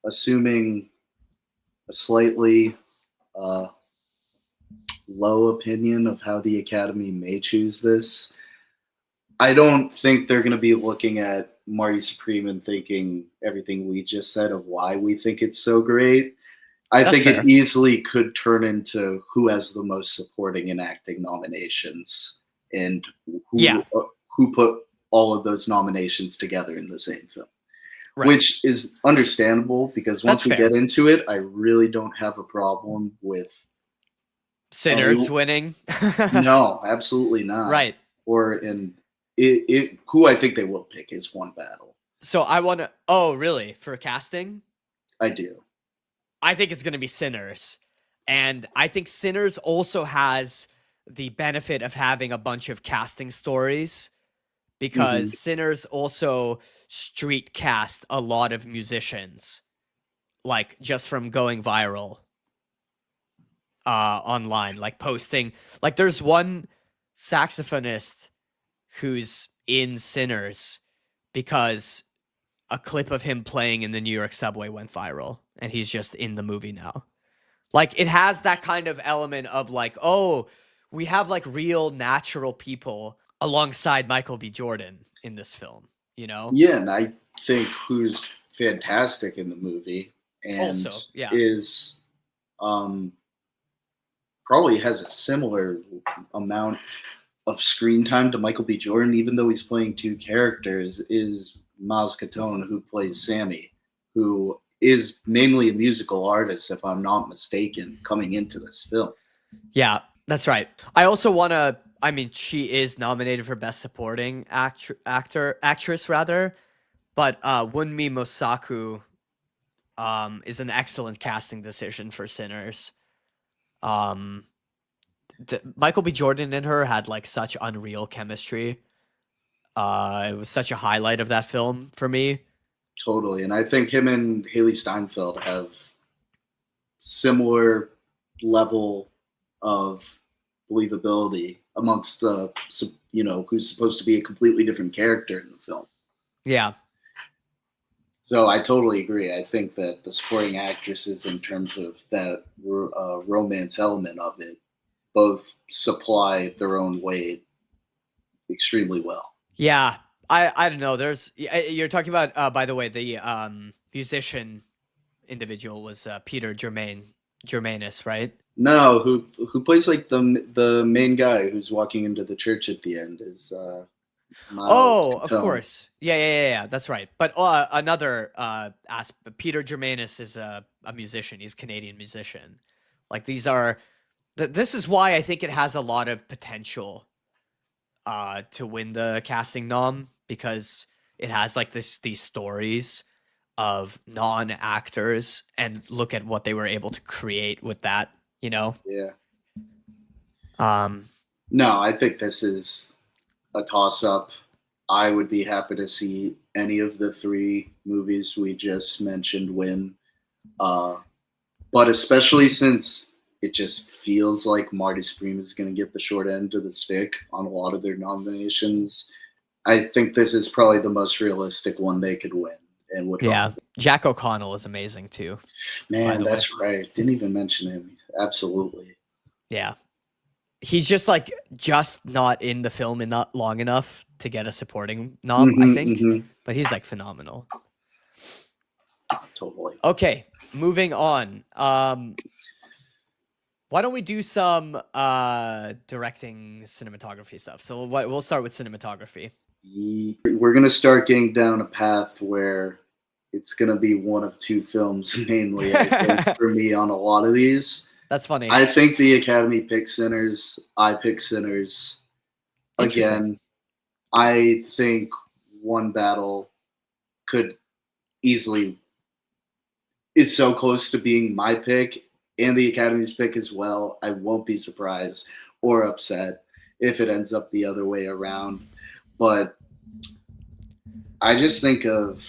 Speaker 2: assuming a slightly low opinion of how the Academy may choose this, I don't think they're going to be looking at Marty Supreme and thinking everything we just said of why we think it's so great. I think it easily could turn into who has the most supporting and acting nominations and who put all of those nominations together in the same film. Right. Which is understandable because once we get into it, I really don't have a problem with
Speaker 1: Sinners winning.
Speaker 2: No, absolutely not.
Speaker 1: Right.
Speaker 2: Who I think they will pick is One Battle.
Speaker 1: So I want to... Oh, really? For casting?
Speaker 2: I do.
Speaker 1: I think it's going to be Sinners. And I think Sinners also has the benefit of having a bunch of casting stories because Sinners also street cast a lot of musicians, like just from going viral online, like posting. Like there's one saxophonist who's in Sinners because a clip of him playing in the New York subway went viral and he's just in the movie now. Like it has that kind of element of like, oh, we have like real natural people alongside Michael B. Jordan in this film, you know?
Speaker 2: Yeah, and I think who's fantastic in the movie and also, is probably has a similar amount of screen time to Michael B. Jordan, even though he's playing two characters, is Miles Catone, who plays Sammy, who is mainly a musical artist, if I'm not mistaken, coming into this film.
Speaker 1: Yeah, that's right. I also want to... I mean, she is nominated for Best Supporting Actress, but Wunmi Mosaku is an excellent casting decision for Sinners. Michael B. Jordan and her had like such unreal chemistry. It was such a highlight of that film for me.
Speaker 2: Totally, and I think him and Haley Steinfeld have similar level of believability amongst who's supposed to be a completely different character in the film.
Speaker 1: Yeah.
Speaker 2: So I totally agree. I think that the supporting actresses, in terms of that romance element of it, both supply their own weight extremely well.
Speaker 1: Yeah. I don't know. You're talking about, by the way, the musician individual was Peter Germanis, right?
Speaker 2: No, who plays like the main guy who's walking into the church at the end is Miles
Speaker 1: Oh, of
Speaker 2: Tone.
Speaker 1: course. Yeah. That's right. But another Peter Germanis is a musician. He's a Canadian musician. Like these are, this is why I think it has a lot of potential to win the casting nom, because it has like these stories of non-actors, and look at what they were able to create with that, you know?
Speaker 2: Yeah.
Speaker 1: Um,
Speaker 2: No, I think this is a toss-up. I would be happy to see any of the three movies we just mentioned win. But especially since it just feels like Marty Scream is going to get the short end of the stick on a lot of their nominations, I think this is probably the most realistic one they could win. And would
Speaker 1: yeah. Jack O'Connell is amazing too.
Speaker 2: Man, that's right. Didn't even mention him. Absolutely.
Speaker 1: Yeah. He's just like not in the film and not long enough to get a supporting nom, I think. But he's like phenomenal.
Speaker 2: Totally.
Speaker 1: Okay, moving on. Why don't we do some directing cinematography stuff? So we'll start with cinematography.
Speaker 2: We're going to start getting down a path where it's going to be one of two films mainly, I think, for me on a lot of these.
Speaker 1: That's funny.
Speaker 2: I think the Academy picks Sinners. I pick Sinners. Again, I think One Battle is so close to being my pick and the Academy's pick as well. I won't be surprised or upset if it ends up the other way around. But I just think of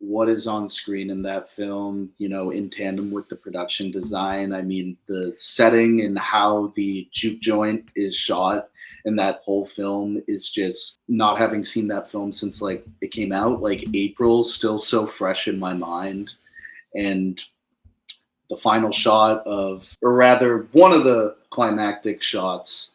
Speaker 2: what is on screen in that film, in tandem with the production design. I mean, the setting and how the juke joint is shot in that whole film is just, not having seen that film since like it came out, like April, still so fresh in my mind. And the final shot or rather one of the climactic shots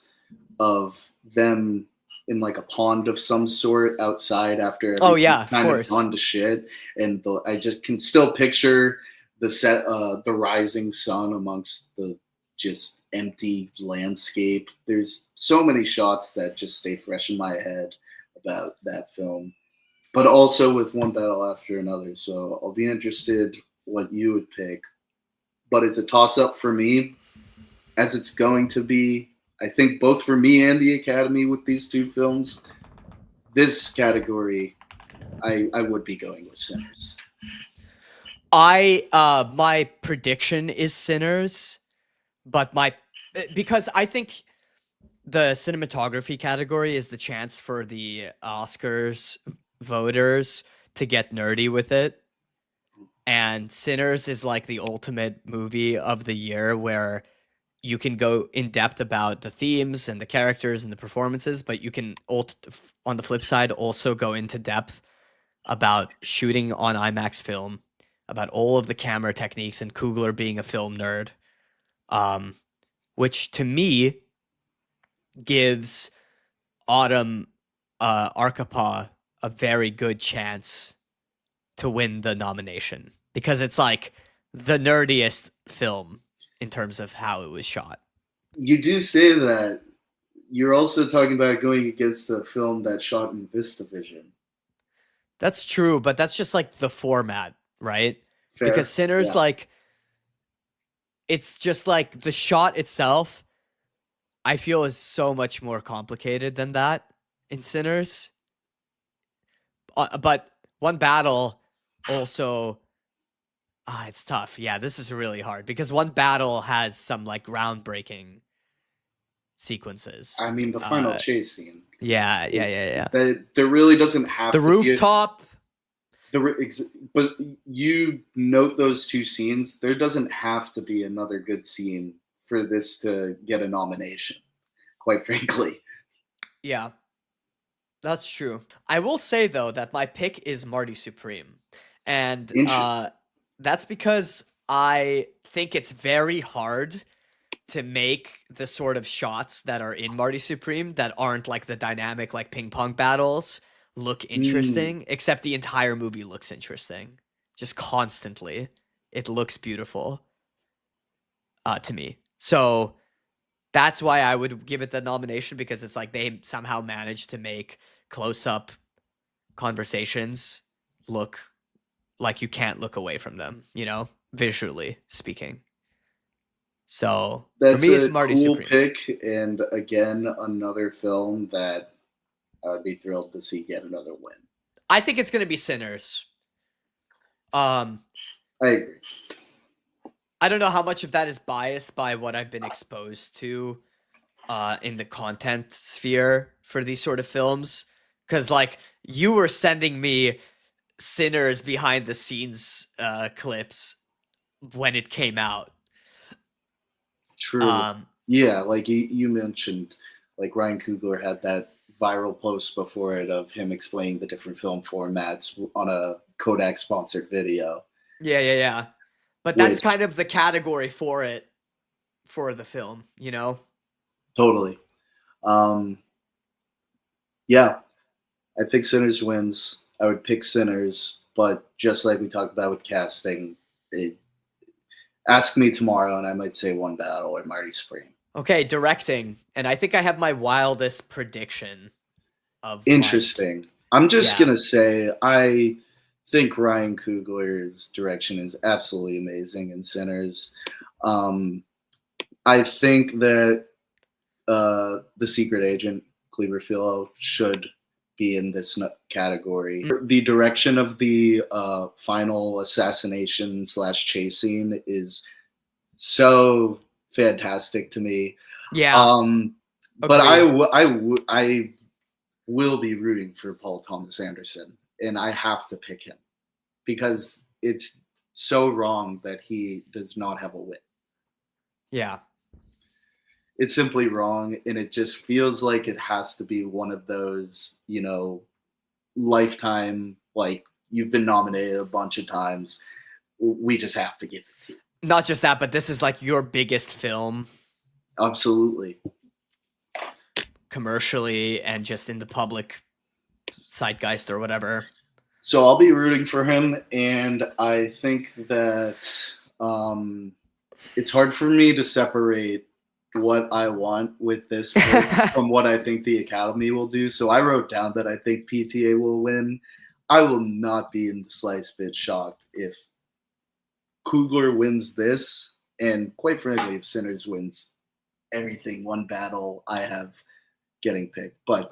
Speaker 2: of them in like a pond of some sort outside after kind of gone to shit, and I just can still picture the rising sun amongst the just empty landscape. There's so many shots that just stay fresh in my head about that film, but also with One Battle After Another. So I'll be interested what you would pick, but it's a toss-up for me, as it's going to be, I think, both for me and the Academy with these two films. This category, I would be going with Sinners.
Speaker 1: My prediction is Sinners, but because I think the cinematography category is the chance for the Oscars voters to get nerdy with it. And Sinners is like the ultimate movie of the year, where you can go in depth about the themes and the characters and the performances, but you can, on the flip side, also go into depth about shooting on IMAX film, about all of the camera techniques, and Coogler being a film nerd, which to me gives Autumn Arkapaw a very good chance to win the nomination, because it's like the nerdiest film in terms of how it was shot.
Speaker 2: You do say that. You're also talking about going against a film that shot in VistaVision.
Speaker 1: That's true, but that's just like the format, right?
Speaker 2: Fair.
Speaker 1: Because Sinners, like, it's just like the shot itself, I feel, is so much more complicated than that in Sinners. But One Battle also, it's tough. Yeah, this is really hard, because One Battle has some like groundbreaking sequences.
Speaker 2: I mean, the final chase scene.
Speaker 1: Yeah.
Speaker 2: There really doesn't have
Speaker 1: the rooftop.
Speaker 2: But you note those two scenes. There doesn't have to be another good scene for this to get a nomination, quite frankly.
Speaker 1: Yeah, that's true. I will say, though, that my pick is Marty Supreme. And that's because I think it's very hard to make the sort of shots that are in Marty Supreme that aren't like the dynamic, like ping pong battles. look interesting, except the entire movie looks interesting. Just constantly. It looks beautiful to me. So that's why I would give it the nomination, because it's like they somehow managed to make close-up conversations look like you can't look away from them, visually speaking. So
Speaker 2: That's
Speaker 1: for me, it's
Speaker 2: a
Speaker 1: Marty
Speaker 2: cool
Speaker 1: Supreme.
Speaker 2: pick, and again, another film that I would be thrilled to see get another win.
Speaker 1: I think it's going to be Sinners.
Speaker 2: I agree.
Speaker 1: I don't know how much of that is biased by what I've been exposed to in the content sphere for these sort of films. Because, like, you were sending me Sinners behind the scenes clips when it came out.
Speaker 2: True. Yeah, like you mentioned, like Ryan Coogler had that viral post before it of him explaining the different film formats on a Kodak sponsored video.
Speaker 1: Yeah. But that's kind of the category for it, for the film,
Speaker 2: Totally. Yeah, I think Sinners wins. I would pick Sinners, but just like we talked about with casting, ask me tomorrow and I might say One Battle or Marty Supreme.
Speaker 1: Okay, directing. And I think I have my wildest prediction of
Speaker 2: interesting. I'm just going to say I think Ryan Coogler's direction is absolutely amazing in Sinners. I think that The Secret Agent, Cleaver Philo, should be in this category. The direction of the final assassination / chase scene is so fantastic to me.
Speaker 1: Yeah.
Speaker 2: But I will be rooting for Paul Thomas Anderson, and I have to pick him because it's so wrong that he does not have a win.
Speaker 1: Yeah.
Speaker 2: It's simply wrong, and it just feels like it has to be one of those, lifetime, like, you've been nominated a bunch of times. We just have to give it to you.
Speaker 1: Not just that, but this is like your biggest film.
Speaker 2: Absolutely.
Speaker 1: Commercially and just in the public zeitgeist or whatever.
Speaker 2: So I'll be rooting for him, and I think that it's hard for me to separate what I want with this from what I think the Academy will do. So I wrote down that I think PTA will win. I will not be in the slightest bit shocked if Coogler wins this, and quite frankly, if Sinners wins everything, One Battle, I have getting picked. But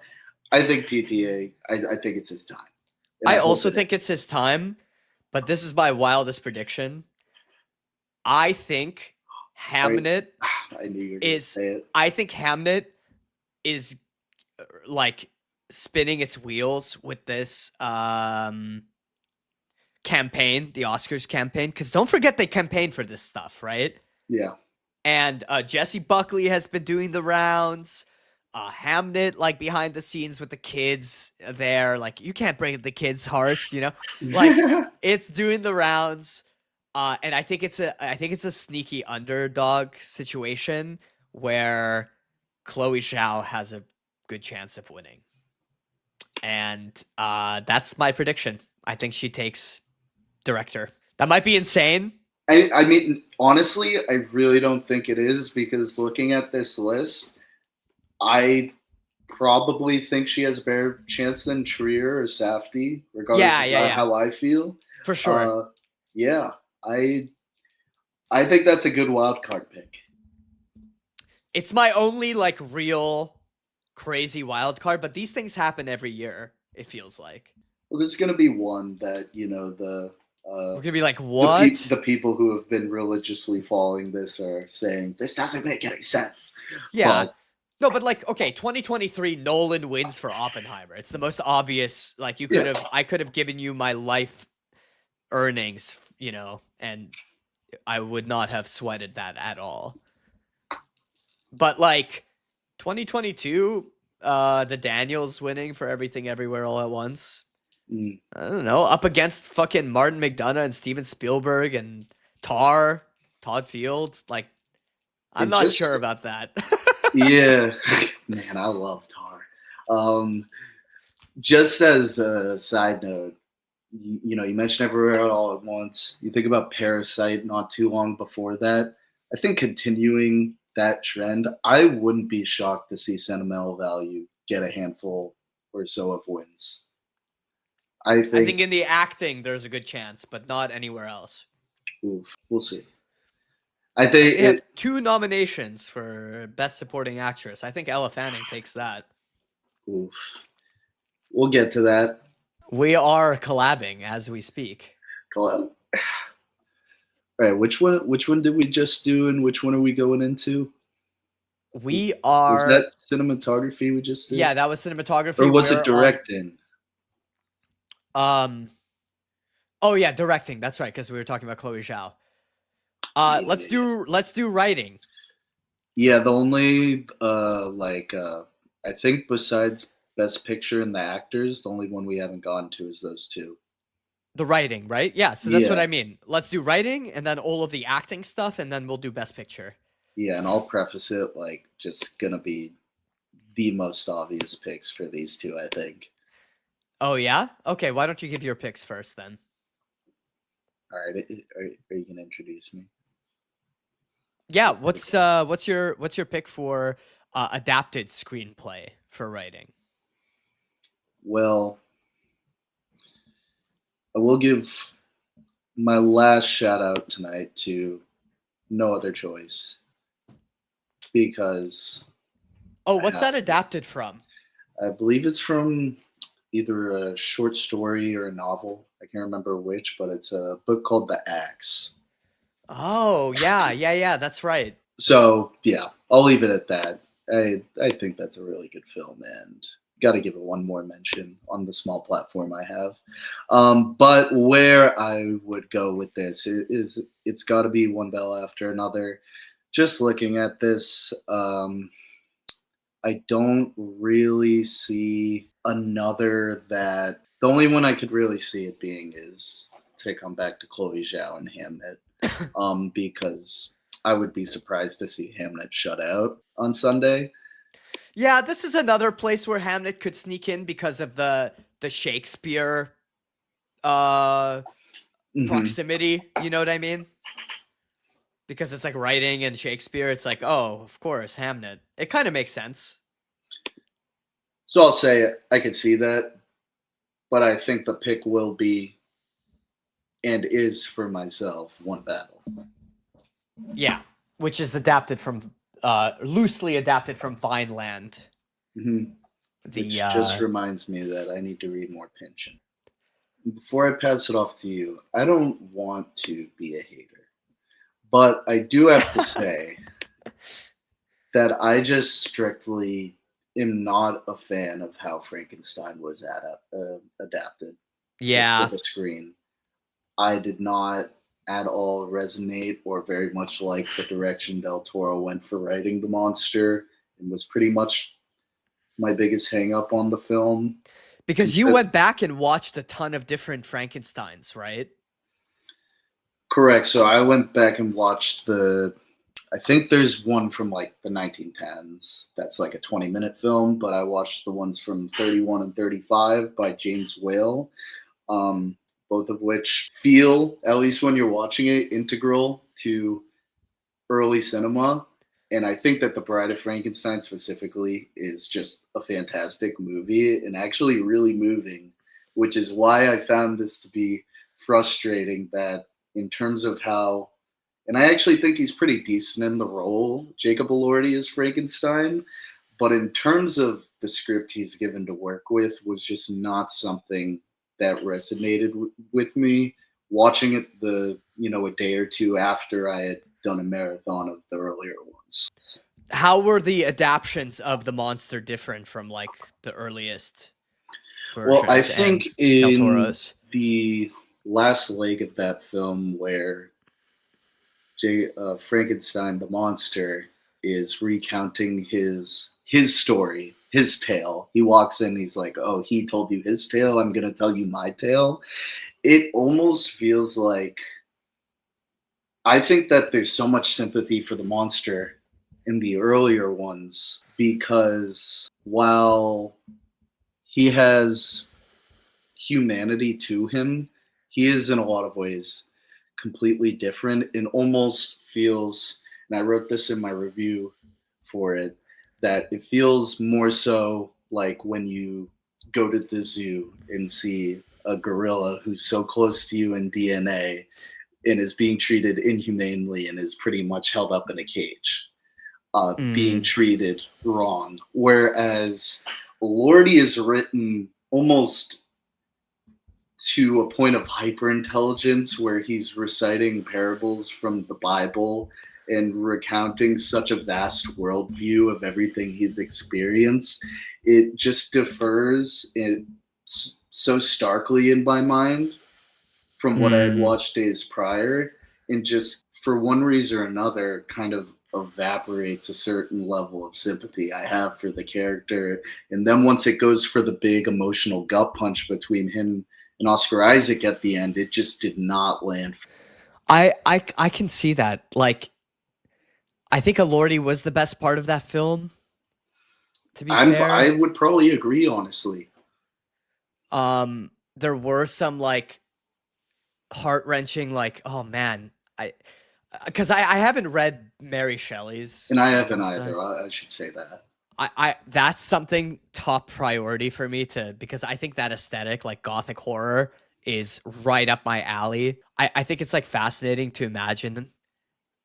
Speaker 2: I think PTA, I think it's his time.
Speaker 1: And I also think it's his time, but this is my wildest prediction. I think Hamnet I think Hamnet is like spinning its wheels with this campaign, the Oscars campaign, because don't forget they campaigned for this stuff, right?
Speaker 2: Yeah.
Speaker 1: And Jesse Buckley has been doing the rounds. Hamnet, like, behind the scenes with the kids there, like, you can't break the kids' hearts, like, it's doing the rounds. And I think it's a sneaky underdog situation where Chloe Zhao has a good chance of winning. And that's my prediction. I think she takes director. That might be insane.
Speaker 2: I mean, honestly, I really don't think it is, because looking at this list, I probably think she has a better chance than Trier or Safdie, regardless of how I feel.
Speaker 1: For sure.
Speaker 2: Yeah. I think that's a good wild card pick.
Speaker 1: It's my only, like, real crazy wild card, but these things happen every year, it feels like.
Speaker 2: Well, there's going to be one that,
Speaker 1: we're going to be like, what?
Speaker 2: The people who have been religiously following this are saying, this doesn't make any sense.
Speaker 1: Yeah. No, but, like, okay, 2023, Nolan wins for Oppenheimer. It's the most obvious, like, I could have given you my life earnings, and I would not have sweated that at all. But, like, 2022, the Daniels winning for Everything Everywhere All at Once. I don't know, up against fucking Martin McDonagh and Steven Spielberg and Todd Field. Like, I'm not sure about that.
Speaker 2: Yeah, man, I love Tar. Just as a side note, you know, you mentioned Everywhere All at Once. You think about Parasite not too long before that. I think continuing that trend, I wouldn't be shocked to see Sentimental Value get a handful or so of wins. I
Speaker 1: I think
Speaker 2: think,
Speaker 1: in the acting, there's a good chance, but not anywhere else.
Speaker 2: oof, we'll see. I think
Speaker 1: They have 2 nominations for Best Supporting Actress. I think Ella Fanning takes that.
Speaker 2: oof, we'll get to that.
Speaker 1: We are collabing as we speak.
Speaker 2: Collab. All right, which one did we just do, and which one are we going into?
Speaker 1: We
Speaker 2: Was
Speaker 1: are,
Speaker 2: that cinematography we just did?
Speaker 1: yeah, that was cinematography.
Speaker 2: Or was
Speaker 1: We're
Speaker 2: it directing?
Speaker 1: oh yeah, directing. That's right, because we were talking about Chloe Zhao. Let's do writing.
Speaker 2: Yeah, the only I think besides Best Picture and the actors, the only one we haven't gone to is those two.
Speaker 1: The writing, right? Yeah, so that's what I mean. Let's do writing and then all of the acting stuff, and then we'll do Best Picture.
Speaker 2: Yeah, and I'll preface it like just gonna be the most obvious picks for these two, I think.
Speaker 1: Oh yeah? Okay, why don't you give your picks first then?
Speaker 2: All right, are you gonna introduce me?
Speaker 1: Yeah, what's your pick for adapted screenplay for writing?
Speaker 2: Well, I will give my last shout out tonight to No Other Choice because
Speaker 1: Oh, what's that adapted from?
Speaker 2: I believe it's from either a short story or a novel. I can't remember which, but it's a book called The Axe.
Speaker 1: Oh, yeah, that's right.
Speaker 2: So yeah, I'll leave it at that. I think that's a really good film, and got to give it one more mention on the small platform I have. But where I would go with this is it's got to be one bell after another. Just looking at this, I don't really see another that. The only one I could really see it being is to come back to Chloe Zhao and Hamnet, because I would be surprised to see Hamnet shut out on Sunday.
Speaker 1: Yeah, this is another place where Hamnet could sneak in because of the Shakespeare proximity, you know what I mean? Because it's like writing and Shakespeare, it's like, oh, of course, Hamnet. It kind of makes sense.
Speaker 2: So I'll say I could see that, but I think the pick will be and is for myself One Battle.
Speaker 1: Yeah, which is adapted from loosely adapted from Vineland.
Speaker 2: Mm-hmm. Which just reminds me that I need to read more Pynchon. Before I pass it off to you, I don't want to be a hater, but I do have to say that I just strictly am not a fan of how Frankenstein was adapted to the screen. I did not at all resonate or very much like the direction Del Toro went for writing the monster, and was pretty much my biggest hang up on the film.
Speaker 1: Because you went back and watched a ton of different Frankensteins, right?
Speaker 2: Correct. So I went back and watched I think there's one from like the 1910s that's like a 20-minute film, but I watched the ones from 31 and 35 by James Whale, both of which feel, at least when you're watching it, integral to early cinema. And I think that The Bride of Frankenstein specifically is just a fantastic movie and actually really moving, which is why I found this to be frustrating that in terms of how, and I actually think he's pretty decent in the role, Jacob Elordi as Frankenstein, but in terms of the script he's given to work with was just not something that resonated with me. Watching it a day or two after I had done a marathon of the earlier ones.
Speaker 1: How were the adaptions of the monster different from like the earliest versions?
Speaker 2: Well, I think in
Speaker 1: Del Toro's?
Speaker 2: The last leg of that film where Frankenstein the monster is recounting his story, his tale. He walks in, he's like, "Oh, he told you his tale. I'm gonna tell you my tale." It almost feels like, I think that there's so much sympathy for the monster in the earlier ones because while he has humanity to him. He is in a lot of ways completely different and almost feels, and I wrote this in my review for it, that it feels more so like when you go to the zoo and see a gorilla who's so close to you in DNA and is being treated inhumanely and is pretty much held up in a cage, being
Speaker 1: Mm.
Speaker 2: treated wrong. Whereas Lordy is written almost to a point of hyperintelligence where he's reciting parables from the Bible and recounting such a vast worldview of everything he's experienced. It just differs so starkly in my mind from what I had
Speaker 1: Mm.
Speaker 2: watched days prior, and just for one reason or another kind of evaporates a certain level of sympathy I have for the character. And then once it goes for the big emotional gut punch between him and Oscar Isaac at the end, it just did not land.
Speaker 1: I can see that. Like, I think Elordi was the best part of that film, to be
Speaker 2: I
Speaker 1: fair.
Speaker 2: would probably agree, honestly.
Speaker 1: There were some like heart-wrenching, like, oh man, because I haven't read Mary Shelley's
Speaker 2: And I haven't
Speaker 1: Frankenstein.
Speaker 2: either. I should say that.
Speaker 1: I that's something top priority for me because I think that aesthetic, like gothic horror, is right up my alley. I think it's like fascinating to imagine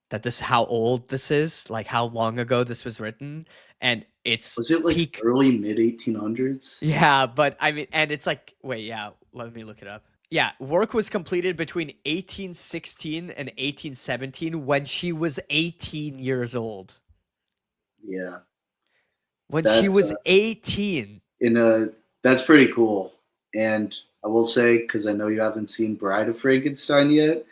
Speaker 1: that how old this is, like how long ago this was written, and it's
Speaker 2: Was it like
Speaker 1: peak.
Speaker 2: early mid 1800s?
Speaker 1: Yeah, but I mean, and it's like, wait, yeah, let me look it up. Yeah, work was completed between 1816 and 1817 when she was 18 years old.
Speaker 2: Yeah,
Speaker 1: When she
Speaker 2: that's
Speaker 1: was 18.
Speaker 2: in a that's pretty cool. And I will say, because I know you haven't seen Bride of Frankenstein yet,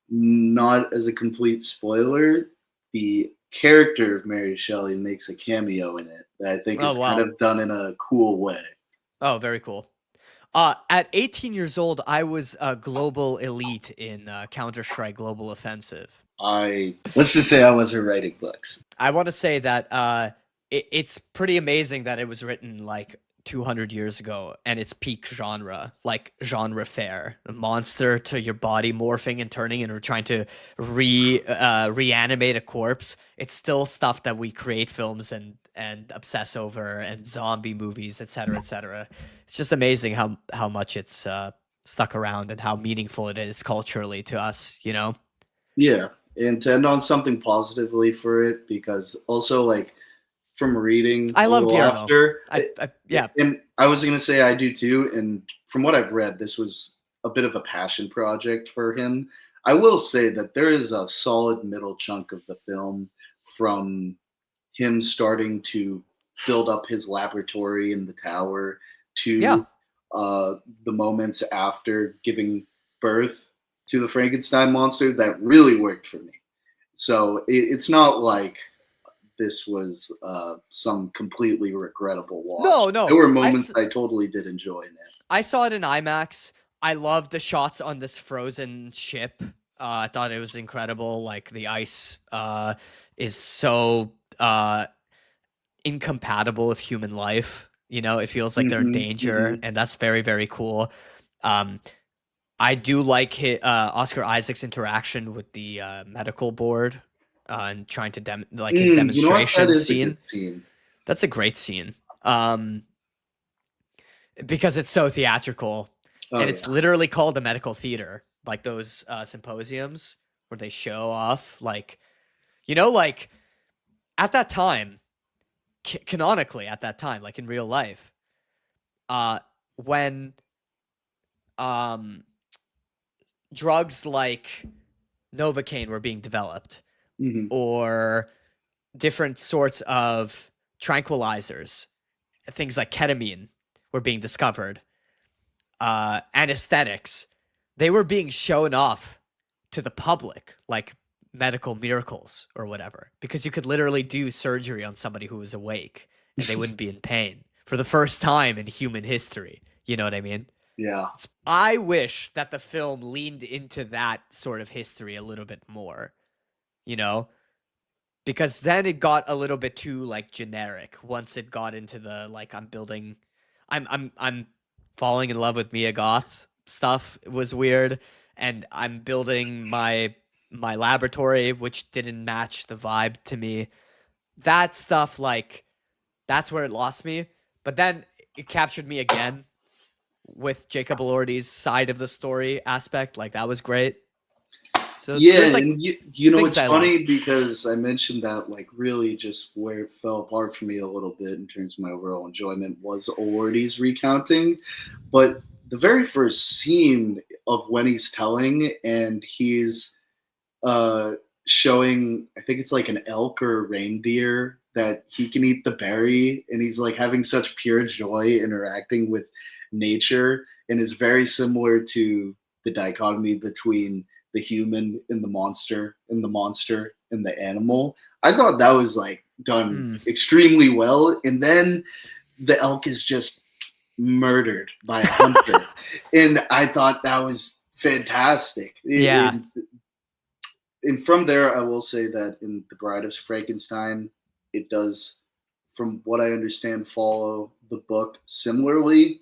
Speaker 2: not as a complete spoiler, the character of Mary Shelley makes a cameo in it that I think
Speaker 1: Oh,
Speaker 2: is kind
Speaker 1: wow.
Speaker 2: of done in a cool way.
Speaker 1: Oh, very cool. At 18 years old, I was a global elite in Counter-Strike Global Offensive.
Speaker 2: Let's just say I wasn't writing books.
Speaker 1: I want to say that it's pretty amazing that it was written like 200 years ago and it's peak genre, like genre fare. A monster to your body morphing and turning and we're trying to reanimate a corpse. It's still stuff that we create films and obsess over, and zombie movies, etc., etc. It's just amazing how much it's stuck around and how meaningful it is culturally to us, you know?
Speaker 2: Yeah, and to end on something positively for it, because also like from reading
Speaker 1: I
Speaker 2: a
Speaker 1: love
Speaker 2: little
Speaker 1: Guillermo.
Speaker 2: after,
Speaker 1: Yeah.
Speaker 2: and I was gonna say I do too. And from what I've read, this was a bit of a passion project for him. I will say that there is a solid middle chunk of the film from him starting to build up his laboratory in the tower
Speaker 1: Yeah.
Speaker 2: to the moments after giving birth to the Frankenstein monster that really worked for me. So it's not like this was some completely regrettable watch.
Speaker 1: No.
Speaker 2: There were moments I totally did enjoy in it.
Speaker 1: I saw it in IMAX. I loved the shots on this frozen ship. I thought it was incredible. Like the ice is so incompatible with human life. You know, it feels like they're in danger, and that's very, very cool. I do like Oscar Isaac's interaction with the medical board and trying to his
Speaker 2: You know what? That
Speaker 1: demonstration
Speaker 2: is a
Speaker 1: scene.
Speaker 2: good scene.
Speaker 1: That's a great scene. Because it's so theatrical, and it's literally called the medical theater, like those symposiums where they show off, like, you know, like at that time, canonically at that time, like in real life, when drugs like Novocaine were being developed, or different sorts of tranquilizers, things like ketamine were being discovered, anesthetics, they were being shown off to the public like medical miracles or whatever, because you could literally do surgery on somebody who was awake and they wouldn't be in pain for the first time in human history. You know what I mean?
Speaker 2: Yeah.
Speaker 1: I wish that the film leaned into that sort of history a little bit more, you know? Because then it got a little bit too like generic once it got into the like I'm falling in love with Mia Goth stuff. It was weird, and I'm building my laboratory, which didn't match the vibe to me. That stuff, like, that's where it lost me. But then it captured me again with Jacob Elordi's side of the story aspect. Like, that was great. So
Speaker 2: Yeah,
Speaker 1: there's like
Speaker 2: and you know
Speaker 1: things
Speaker 2: it's
Speaker 1: I
Speaker 2: funny
Speaker 1: liked.
Speaker 2: because I mentioned that like really just where it fell apart for me a little bit in terms of my overall enjoyment was Alwardy's recounting, but the very first scene of when he's telling and he's uh showing, I think it's like an elk or a reindeer that he can eat the berry, and he's like having such pure joy interacting with nature, and is very similar to the dichotomy between the human and the monster and the monster and the animal. I thought that was like done
Speaker 1: Hmm.
Speaker 2: extremely well, and then the elk is just murdered by a hunter, and I thought that was fantastic.
Speaker 1: Yeah.
Speaker 2: And from there, I will say that in The Bride of Frankenstein, it does, from what I understand, follow the book similarly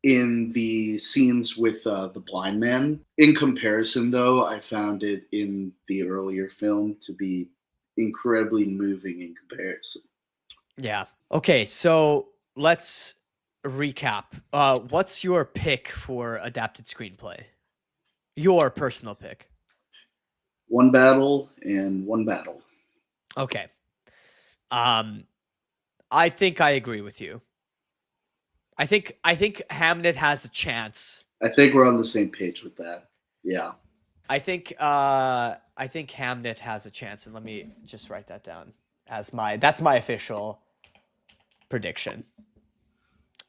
Speaker 2: in the scenes with the blind man. In comparison, though, I found it in the earlier film to be incredibly moving in comparison.
Speaker 1: Yeah. Okay, so let's recap. What's your pick for adapted screenplay? Your personal pick.
Speaker 2: One battle and one battle.
Speaker 1: Okay. I think I agree with you. I think Hamnet has a chance.
Speaker 2: I think we're on the same page with that. Yeah.
Speaker 1: I think Hamnet has a chance, and let me just write that down as that's my official prediction.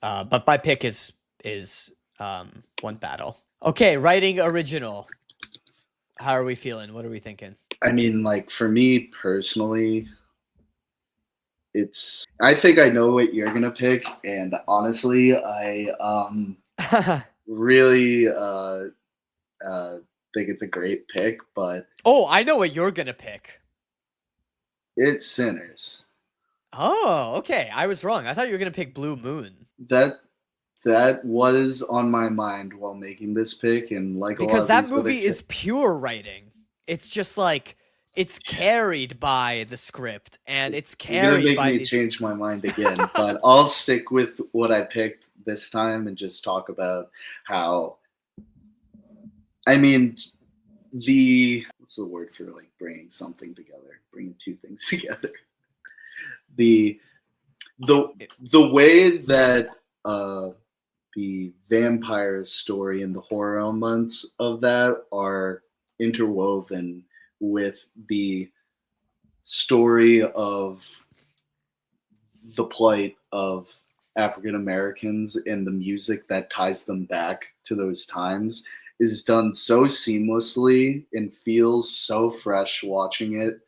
Speaker 1: But my pick is one battle. Okay, writing original. How are we feeling? What are we thinking?
Speaker 2: I mean, like for me personally, I think I know what you're gonna pick, and honestly, I really think it's a great pick, but
Speaker 1: Oh, I know what you're gonna pick.
Speaker 2: it's Sinners.
Speaker 1: Oh, okay. I was wrong. I thought you were gonna pick Blue Moon.
Speaker 2: That was on my mind while making this pick, and like a lot
Speaker 1: Because
Speaker 2: of
Speaker 1: that
Speaker 2: these other
Speaker 1: movie is pure writing. It's just like it's carried by the script, and it's
Speaker 2: you're gonna
Speaker 1: carried
Speaker 2: make
Speaker 1: by
Speaker 2: me
Speaker 1: the
Speaker 2: change my mind again, but I'll stick with what I picked this time and just talk about how. I mean, what's the word for like bringing something together, bringing two things together. The the way that the vampire story and the horror elements of that are interwoven with the story of the plight of African Americans and the music that ties them back to those times is done so seamlessly and feels so fresh watching it,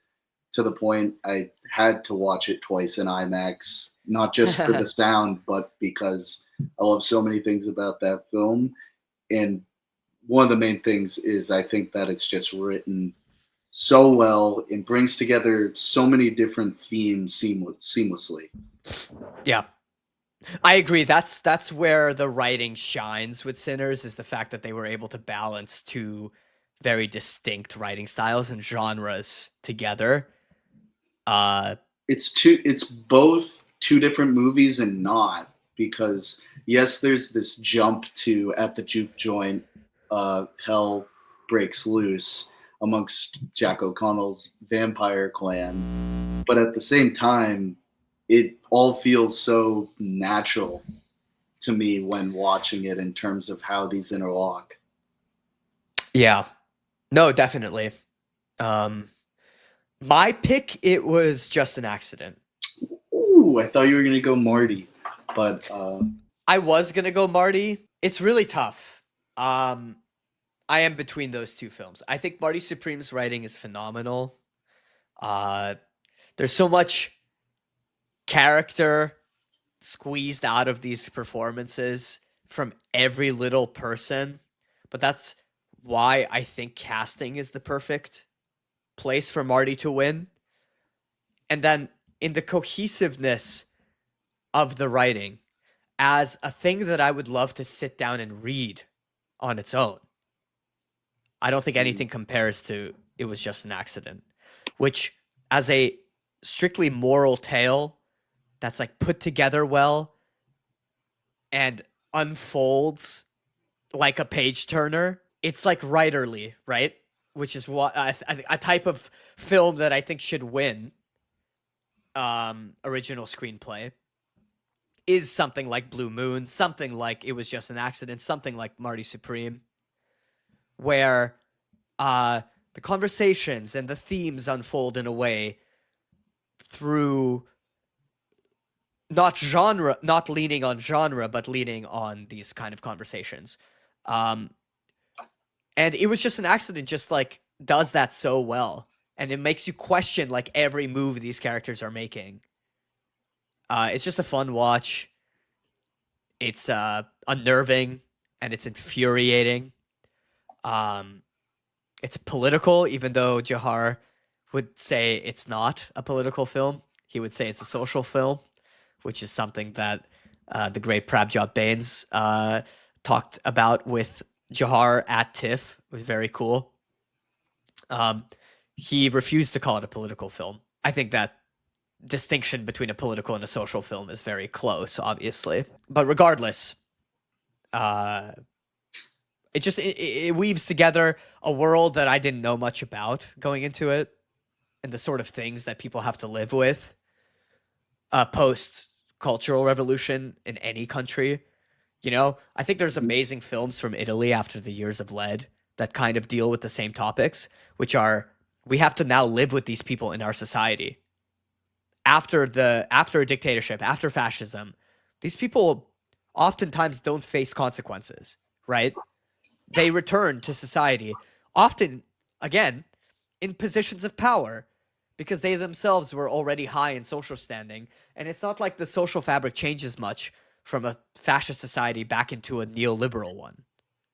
Speaker 2: to the point I had to watch it twice in IMAX, not just for the sound, but because I love so many things about that film. And one of the main things is I think that it's just written so well and brings together so many different themes seamlessly.
Speaker 1: Yeah. I agree. That's where the writing shines with Sinners, is the fact that they were able to balance two very distinct writing styles and genres together.
Speaker 2: It's both two different movies and not, because yes, there's this jump to at the juke joint, hell breaks loose amongst Jack O'Connell's vampire clan, but at the same time, it all feels so natural to me when watching it in terms of how these interlock.
Speaker 1: Yeah. No, definitely. My pick, it was just an accident.
Speaker 2: Ooh, I thought you were gonna go Marty, but
Speaker 1: I was gonna go Marty. It's really tough. I am between those two films. I think Marty Supreme's writing is phenomenal. There's so much character squeezed out of these performances from every little person, but that's why I think casting is the perfect place for Marty to win. And then in the cohesiveness of the writing, as a thing that I would love to sit down and read on its own. I don't think anything compares to It Was Just an Accident, which as a strictly moral tale that's like put together well and unfolds like a page turner, it's like writerly, right? Which is what a type of film that I think should win original screenplay is something like Blue Moon, something like It Was Just an Accident, something like Marty Supreme, where the conversations and the themes unfold in a way through not leaning on genre, but leaning on these kind of conversations. And It Was Just an Accident just like does that so well. And it makes you question like every move these characters are making. It's just a fun watch. It's unnerving and it's infuriating. It's political, even though Jahar would say it's not a political film. He would say it's a social film, which is something that the great Prabjot Bains talked about with Jahar at TIFF. It was very cool. He refused to call it a political film. I think that distinction between a political and a social film is very close, obviously. But regardless, it weaves together a world that I didn't know much about going into it, and the sort of things that people have to live with post-cultural revolution in any country. You know, I think there's amazing films from Italy after the Years of Lead that kind of deal with the same topics, which are, we have to now live with these people in our society. After a dictatorship, after fascism, these people oftentimes don't face consequences, right? They return to society, often, again, in positions of power, because they themselves were already high in social standing. And it's not like the social fabric changes much from a fascist society back into a neoliberal one,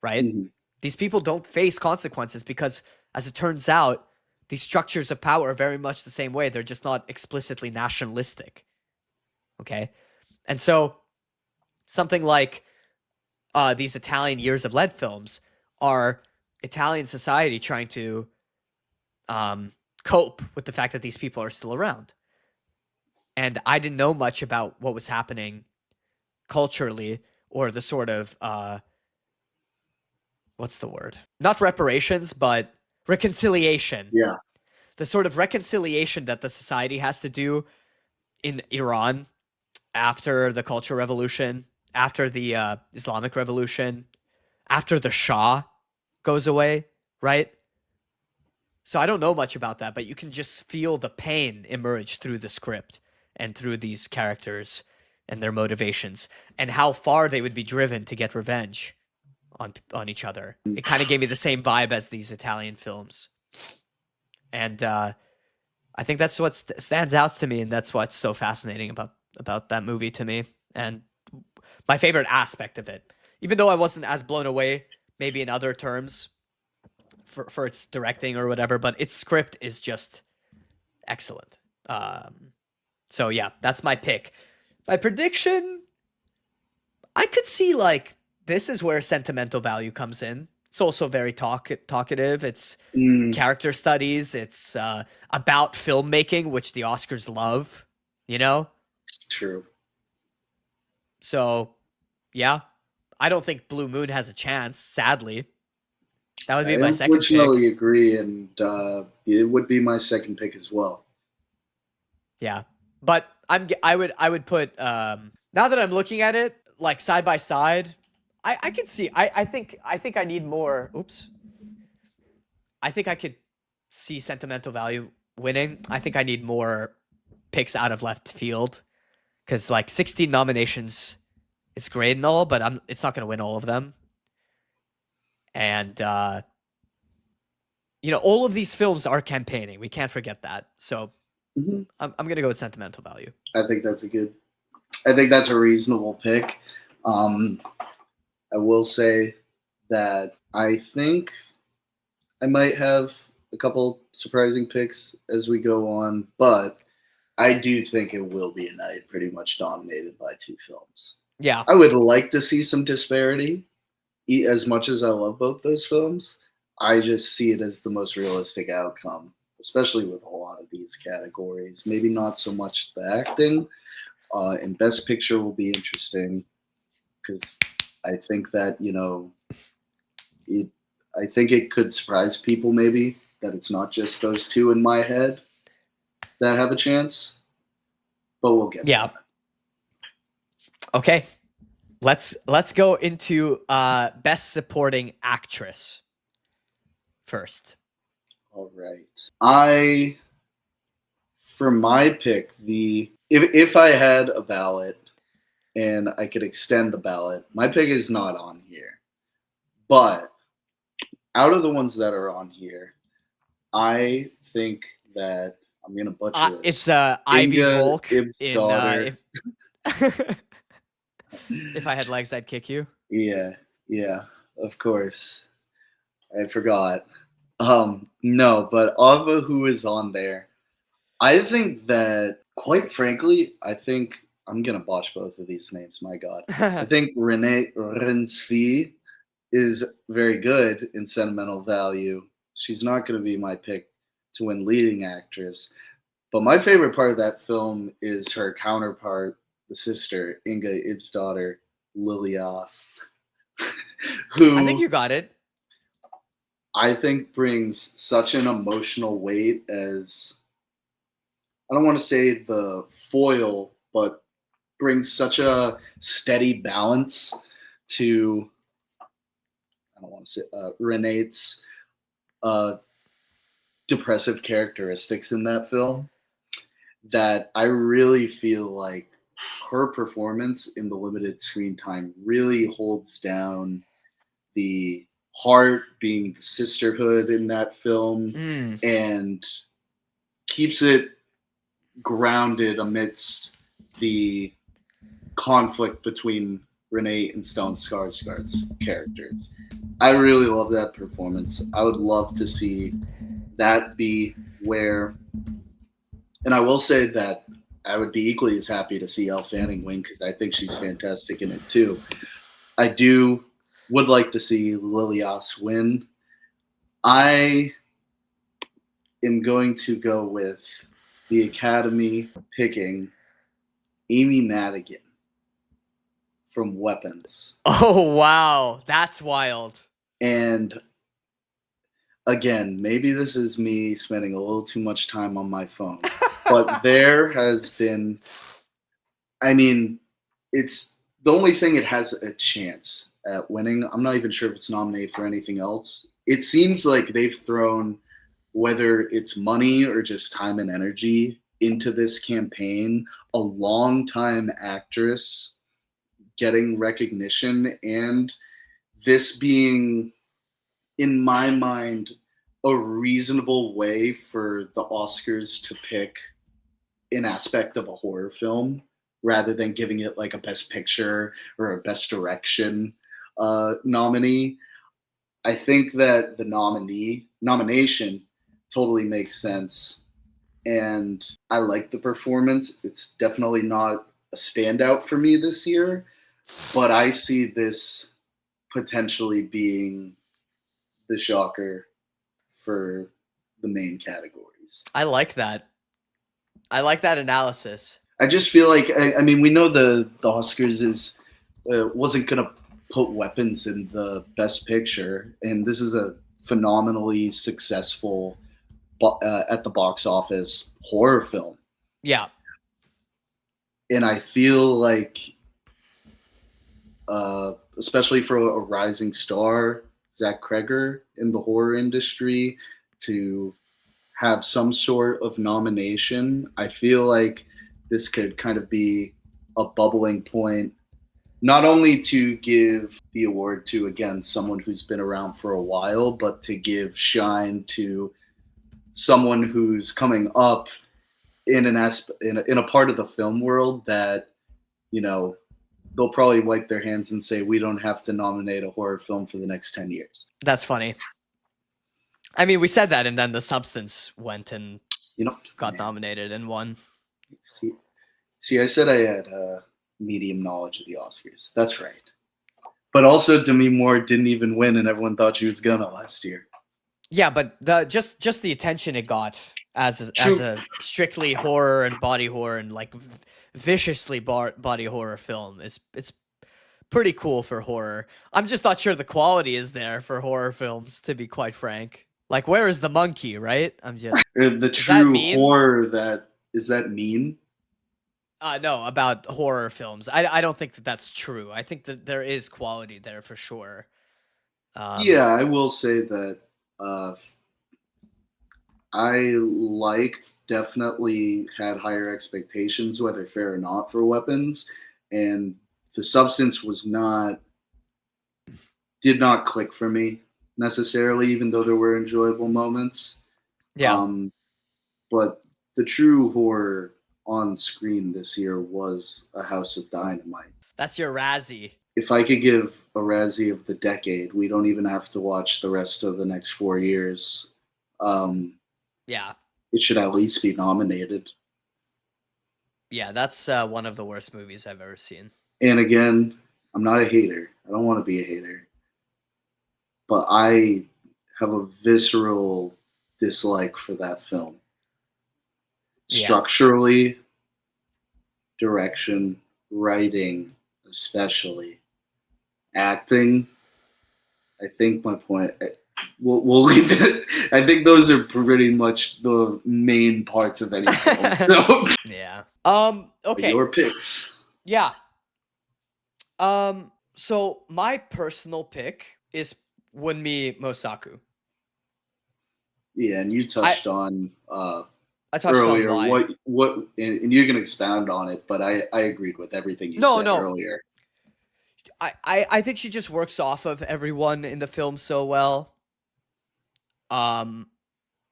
Speaker 1: right? Mm-hmm. These people don't face consequences because, as it turns out, these structures of power are very much the same way. They're just not explicitly nationalistic, okay? And so something like these Italian Years of Lead films are Italian society trying to cope with the fact that these people are still around. And I didn't know much about what was happening culturally, or the sort of, what's the word? Not reparations, but reconciliation.
Speaker 2: Yeah.
Speaker 1: The sort of reconciliation that the society has to do in Iran after the Cultural Revolution, after the Islamic Revolution, after the Shah goes away, right? So I don't know much about that, but you can just feel the pain emerge through the script and through these characters and their motivations and how far they would be driven to get revenge on each other. It kind of gave me the same vibe as these Italian films. And I think that's what stands out to me, and that's what's so fascinating about that movie to me, and my favorite aspect of it. Even though I wasn't as blown away, maybe in other terms, for its directing or whatever, but its script is just excellent. So yeah, that's my pick. My prediction, I could see like this is where sentimental value comes in. It's also very talkative. It's character studies. It's about filmmaking, which the Oscars love, you know?
Speaker 2: True.
Speaker 1: So, yeah. I don't think Blue Moon has a chance, sadly. That would be my second pick. I
Speaker 2: unfortunately agree, and it would be my second pick as well.
Speaker 1: Yeah. But I would put, now that I'm looking at it, like side by side, I can see. I think I need more. Oops. I think I could see sentimental value winning. I think I need more picks out of left field, because like 16 nominations is great and all, but it's not going to win all of them. And all of these films are campaigning. We can't forget that. So I'm going to go with sentimental value.
Speaker 2: I think that's a reasonable pick. I will say that I think I might have a couple surprising picks as we go on, but I do think it will be a night pretty much dominated by two films.
Speaker 1: Yeah.
Speaker 2: I would like to see some disparity. As much as I love both those films, I just see it as the most realistic outcome, especially with a lot of these categories. Maybe not so much the acting. And Best Picture will be interesting because I think that, I think it could surprise people maybe that it's not just those two in my head that have a chance, but we'll get
Speaker 1: Yeah.
Speaker 2: to that.
Speaker 1: Okay. Let's go into Best Supporting Actress first.
Speaker 2: All right. For my pick, if I had a ballot and I could extend the ballot, my pick is not on here. But out of the ones that are on here, I think that I'm gonna butcher this.
Speaker 1: It's Ivy
Speaker 2: Inga
Speaker 1: Volk
Speaker 2: Ib's
Speaker 1: in
Speaker 2: daughter.
Speaker 1: If I Had Legs, I'd Kick You.
Speaker 2: Yeah, of course. I forgot. No, but Ava, who is on there, I think that, quite frankly, I think I'm gonna botch both of these names. My God, I think Renee Rensvi is very good in sentimental value. She's not gonna be my pick to win leading actress, but my favorite part of that film is her counterpart, the sister, Inga Ib's daughter, Lilias,
Speaker 1: I think
Speaker 2: who
Speaker 1: you got it.
Speaker 2: I think brings such an emotional weight as, I don't want to say the foil, but brings such a steady balance to, I don't want to say, Renate's depressive characteristics in that film, that I really feel like her performance in the limited screen time really holds down the heart, being the sisterhood in that film, and keeps it grounded amidst the conflict between Renee and Stone Skarsgård's characters. I really love that performance. I would love to see that be where, and I will say that I would be equally as happy to see Elle Fanning win because I think she's fantastic in it too. I would like to see Lilias win. I am going to go with the Academy picking Amy Madigan from Weapons.
Speaker 1: Oh, wow. That's wild.
Speaker 2: And again, maybe this is me spending a little too much time on my phone, but there has been, it's the only thing it has a chance at winning. I'm not even sure if it's nominated for anything else. It seems like they've thrown, whether it's money or just time and energy, into this campaign. A long-time actress getting recognition, and this being, in my mind, a reasonable way for the Oscars to pick an aspect of a horror film rather than giving it like a Best Picture or a Best Direction nominee. I think that the nomination totally makes sense, and I like the performance. It's definitely not a standout for me this year, but I see this potentially being the shocker for the main categories.
Speaker 1: I like that. I like that analysis.
Speaker 2: I just feel like, we know the Oscars wasn't gonna put Weapons in the Best Picture, and this is a phenomenally successful at the box office horror film.
Speaker 1: Yeah.
Speaker 2: And I feel like, especially for a rising star, Zach Kreger, in the horror industry, to have some sort of nomination, I feel like this could kind of be a bubbling point, not only to give the award to, again, someone who's been around for a while, but to give shine to someone who's coming up in a part of the film world that, they'll probably wipe their hands and say, we don't have to nominate a horror film for the next 10 years.
Speaker 1: That's funny. We said that, and then The Substance went and got nominated and won.
Speaker 2: See, I said I had medium knowledge of the Oscars. That's right. But also, Demi Moore didn't even win, and everyone thought she was gonna last year.
Speaker 1: Yeah, but just the attention it got as a strictly horror and body horror and like viciously body horror film it's pretty cool for horror. I'm just not sure the quality is there for horror films, to be quite frank. Like, where is the monkey, right? I'm just
Speaker 2: The true horror that is that mean?
Speaker 1: No, about horror films. I don't think that that's true. I think that there is quality there for sure.
Speaker 2: Yeah, I will say that I definitely had higher expectations, whether fair or not, for Weapons, and the substance did not click for me necessarily, even though there were enjoyable moments.
Speaker 1: Yeah.
Speaker 2: But the true horror on screen this year was A House of Dynamite.
Speaker 1: That's your Razzie.
Speaker 2: If I could give a Razzie of the decade, we don't even have to watch the rest of the next 4 years.
Speaker 1: Yeah.
Speaker 2: It should at least be nominated.
Speaker 1: Yeah, that's one of the worst movies I've ever seen.
Speaker 2: And again, I'm not a hater. I don't want to be a hater. But I have a visceral dislike for that film. Yeah. Structurally, direction, writing, especially, acting. I think my point. We'll leave it. I think those are pretty much the main parts of any film. So.
Speaker 1: Yeah. Okay.
Speaker 2: Your picks.
Speaker 1: Yeah. So my personal pick is Wunmi Mosaku.
Speaker 2: Yeah, and you touched on
Speaker 1: I touched
Speaker 2: earlier
Speaker 1: on
Speaker 2: what and you can expound on it, but I agreed with everything you said earlier.
Speaker 1: I think she just works off of everyone in the film so well. I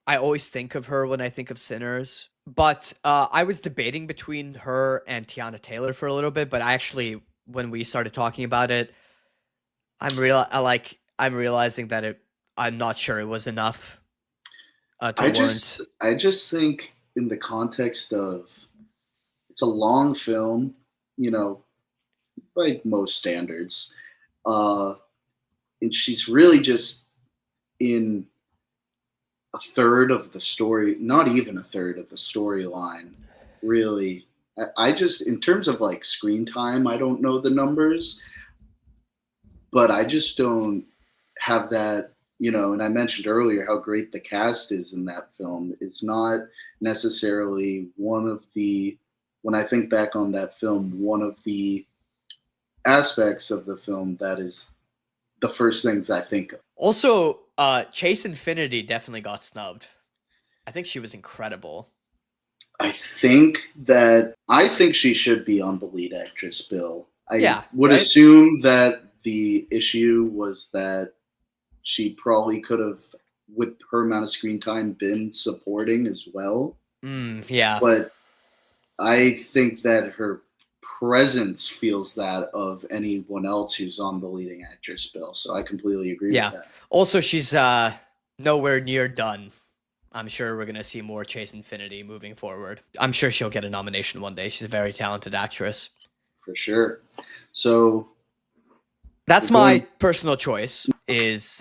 Speaker 1: always think of her when I think of Sinners, but I was debating between her and Tiana Taylor for a little bit, but I actually, when we started talking about it, I'm realizing that I'm not sure it was enough. I
Speaker 2: just think in the context of it's a long film, by most standards, and she's really just in a third of the story, not even a third of the storyline, really. I just, in terms of like screen time, I don't know the numbers, but I just don't have that, and I mentioned earlier how great the cast is in that film. It's not necessarily one of the, when I think back on that film, one of the aspects of the film that is the first things I think of.
Speaker 1: Also, Chase Infinity definitely got snubbed. I think she was incredible.
Speaker 2: I think she should be on the lead actress bill. I would assume that the issue was that she probably could have, with her amount of screen time, been supporting as well.
Speaker 1: Yeah.
Speaker 2: But I think that her presence feels that of anyone else who's on the leading actress bill. So I completely agree with that.
Speaker 1: Also, she's nowhere near done. I'm sure we're going to see more Chase Infinity moving forward. I'm sure she'll get a nomination one day. She's a very talented actress.
Speaker 2: For sure. So
Speaker 1: that's my personal choice is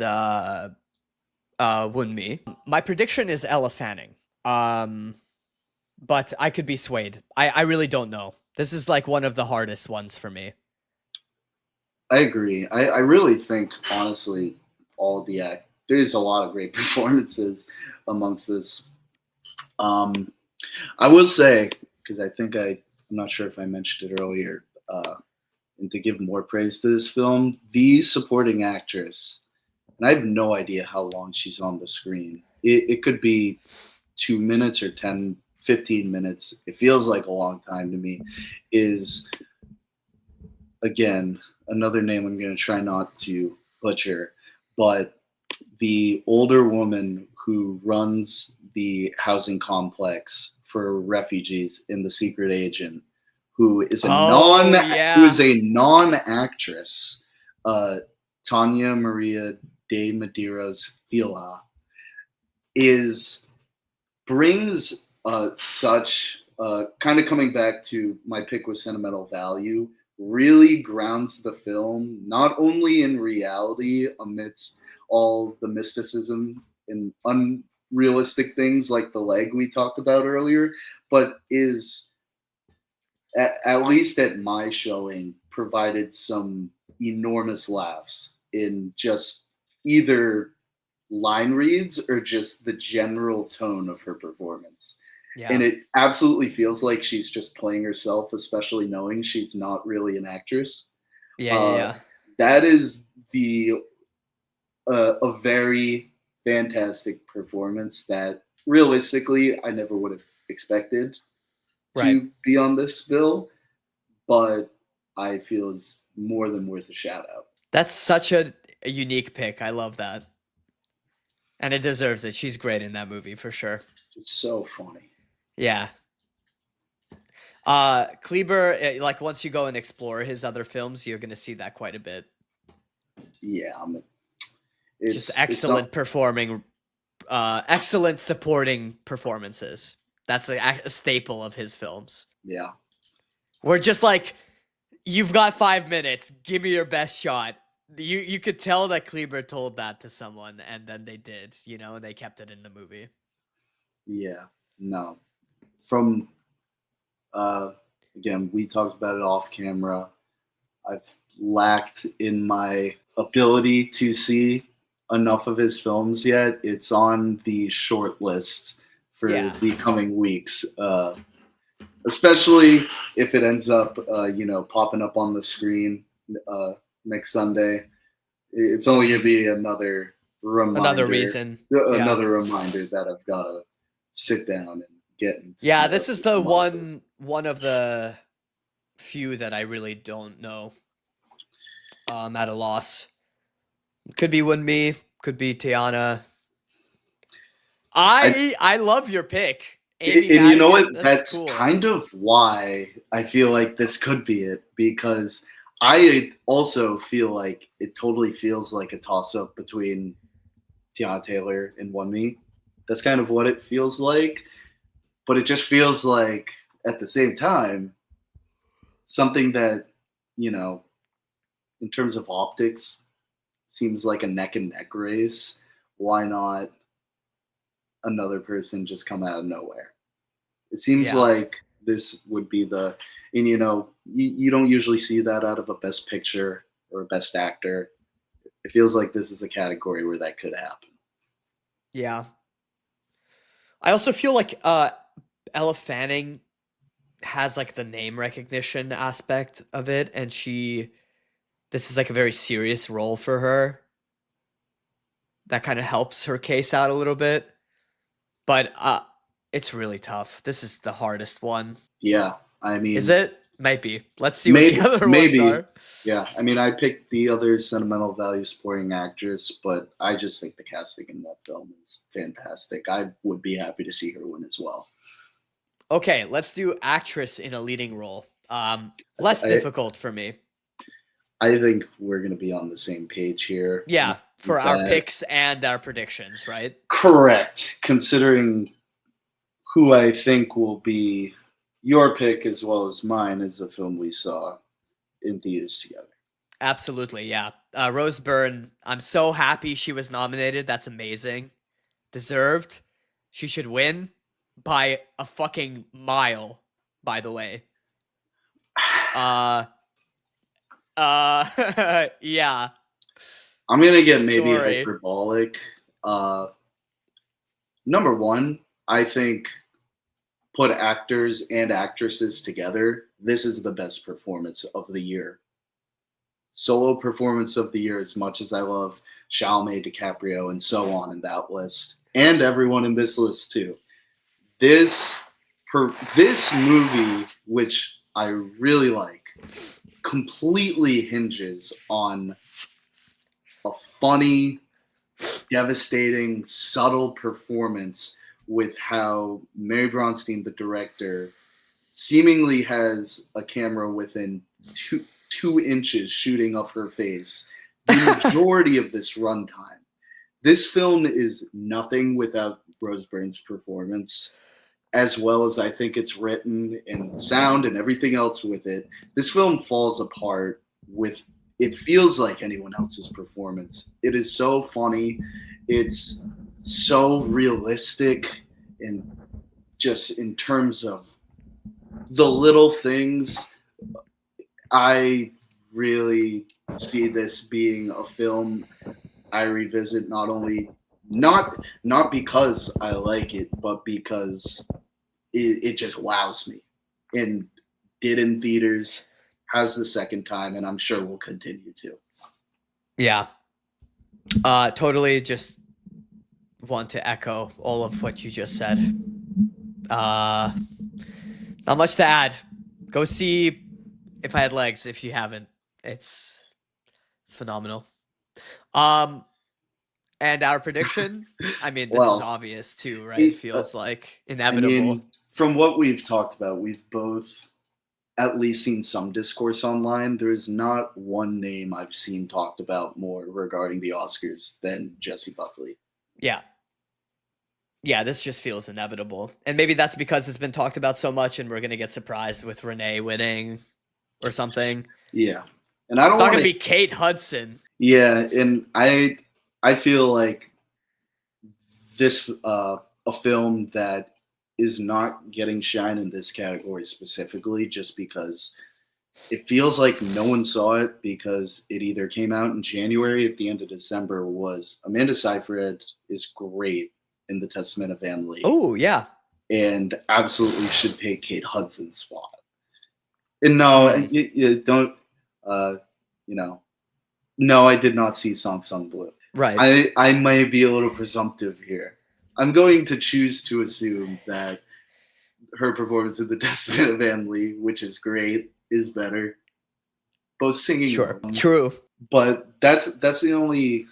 Speaker 1: Wunmi. My prediction is Ella Fanning. But I could be swayed. I really don't know. This is like one of the hardest ones for me.
Speaker 2: I agree. I really think, honestly, there's a lot of great performances amongst this. I will say, because I think I'm not sure if I mentioned it earlier, and to give more praise to this film, the supporting actress, and I have no idea how long she's on the screen. It could be 2 minutes or 10, 15 minutes. It feels like a long time to me. Is, again, another name I'm going to try not to butcher, but the older woman who runs the housing complex for refugees in The Secret Agent, who is a non-actress, Tanya Maria de Medeiros Fila, brings such kind of coming back to my pick with sentimental value, really grounds the film not only in reality amidst all the mysticism and unrealistic things like the leg we talked about earlier, but is at least at my showing provided some enormous laughs in just either line reads or just the general tone of her performance.
Speaker 1: Yeah.
Speaker 2: And it absolutely feels like she's just playing herself, especially knowing she's not really an actress.
Speaker 1: Yeah.
Speaker 2: That is a very fantastic performance that realistically I never would have expected to be on this bill, but I feel is more than worth a shout out.
Speaker 1: That's such a unique pick. I love that. And it deserves it. She's great in that movie for sure.
Speaker 2: It's so funny.
Speaker 1: Yeah. Kleber, like once you go and explore his other films, you're going to see that quite a bit.
Speaker 2: Yeah.
Speaker 1: Just excellent performing, excellent supporting performances. That's a staple of his films.
Speaker 2: Yeah.
Speaker 1: We're just like, you've got 5 minutes. Give me your best shot. You could tell that Kleber told that to someone, and then they did, and they kept it in the movie.
Speaker 2: Yeah. No. From, again, we talked about it off camera. I've lacked in my ability to see enough of his films yet. It's on the short list for the coming weeks. Especially if it ends up, popping up on the screen next Sunday. It's only going to be another reminder.
Speaker 1: Another reason.
Speaker 2: Another reminder that I've got to sit down and get into.
Speaker 1: Yeah, this is the one of the few that I really don't know. I'm at a loss. Could be Wunmi, could be Tiana. I love your pick.
Speaker 2: And you know what? That's cool. Kind of why I feel like this could be it, because I also feel like it totally feels like a toss-up between Tiana Taylor and Wunmi. That's kind of what it feels like. But it just feels like, at the same time, something that, in terms of optics, seems like a neck-and-neck race. Why not another person just come out of nowhere? It seems like this would be and you don't usually see that out of a best picture or a best actor. It feels like this is a category where that could happen.
Speaker 1: Yeah. I also feel like Elle Fanning has like the name recognition aspect of it, and this is like a very serious role for her. That kind of helps her case out a little bit. But it's really tough. This is the hardest one.
Speaker 2: Yeah, I mean...
Speaker 1: Is it? Might be. Let's see what the other ones are.
Speaker 2: Yeah, I mean, I picked the other sentimental value supporting actress, but I just think the casting in that film is fantastic. I would be happy to see her win as well.
Speaker 1: Okay, let's do actress in a leading role. Less difficult for me.
Speaker 2: I think we're going to be on the same page here.
Speaker 1: Yeah, for our picks and our predictions, right?
Speaker 2: Correct. Considering who I think will be your pick as well as mine is the film we saw in theaters together.
Speaker 1: Absolutely, yeah. Rose Byrne, I'm so happy she was nominated. That's amazing. Deserved. She should win by a fucking mile, by the way. Yeah.
Speaker 2: I'm going to get maybe hyperbolic. Number one, I think put actors and actresses together, this is the best performance of the year. Solo performance of the year, as much as I love Chalamet, DiCaprio, and so on in that list, and everyone in this list too. This movie, which I really like, completely hinges on a funny, devastating, subtle performance with how Mary Bronstein, the director, seemingly has a camera within two inches shooting of her face the majority of this runtime. This film is nothing without Rose Byrne's performance. as well as I think it's written and sound and everything else with it, this film falls apart with, it feels like anyone else's performance. It is so funny. It's so realistic, and just in terms of the little things, I really see this being a film I revisit, not because I like it, but because it just wows me. And did in theaters, has the second time, and I'm sure will continue to.
Speaker 1: Yeah. Totally just want to echo all of what you just said. Not much to add. Go see If I Had Legs if you haven't. It's phenomenal. And our prediction, I mean, this is obvious too, right? It feels like inevitable. I mean,
Speaker 2: from what we've talked about, we've both at least seen some discourse online. There is not one name I've seen talked about more regarding the Oscars than Jessie Buckley.
Speaker 1: Yeah. Yeah, this just feels inevitable. And maybe that's because it's been talked about so much and we're going to get surprised with Renee winning or something.
Speaker 2: Yeah.
Speaker 1: And it's not going to be Kate Hudson.
Speaker 2: Yeah, and I feel like this a film that is not getting shine in this category specifically just because it feels like no one saw it, because it either came out in January at the end of December. Was Amanda Seyfried is great in The Testament of Anne Lee.
Speaker 1: Oh, yeah.
Speaker 2: And absolutely should take Kate Hudson's spot. And no, you don't, no, I did not see Song Sung Blue.
Speaker 1: Right.
Speaker 2: I may be a little presumptive here. I'm going to choose to assume that her performance in The Testament of Anne Lee, which is great, is better. Both singing.
Speaker 1: Sure. True.
Speaker 2: But that's the only,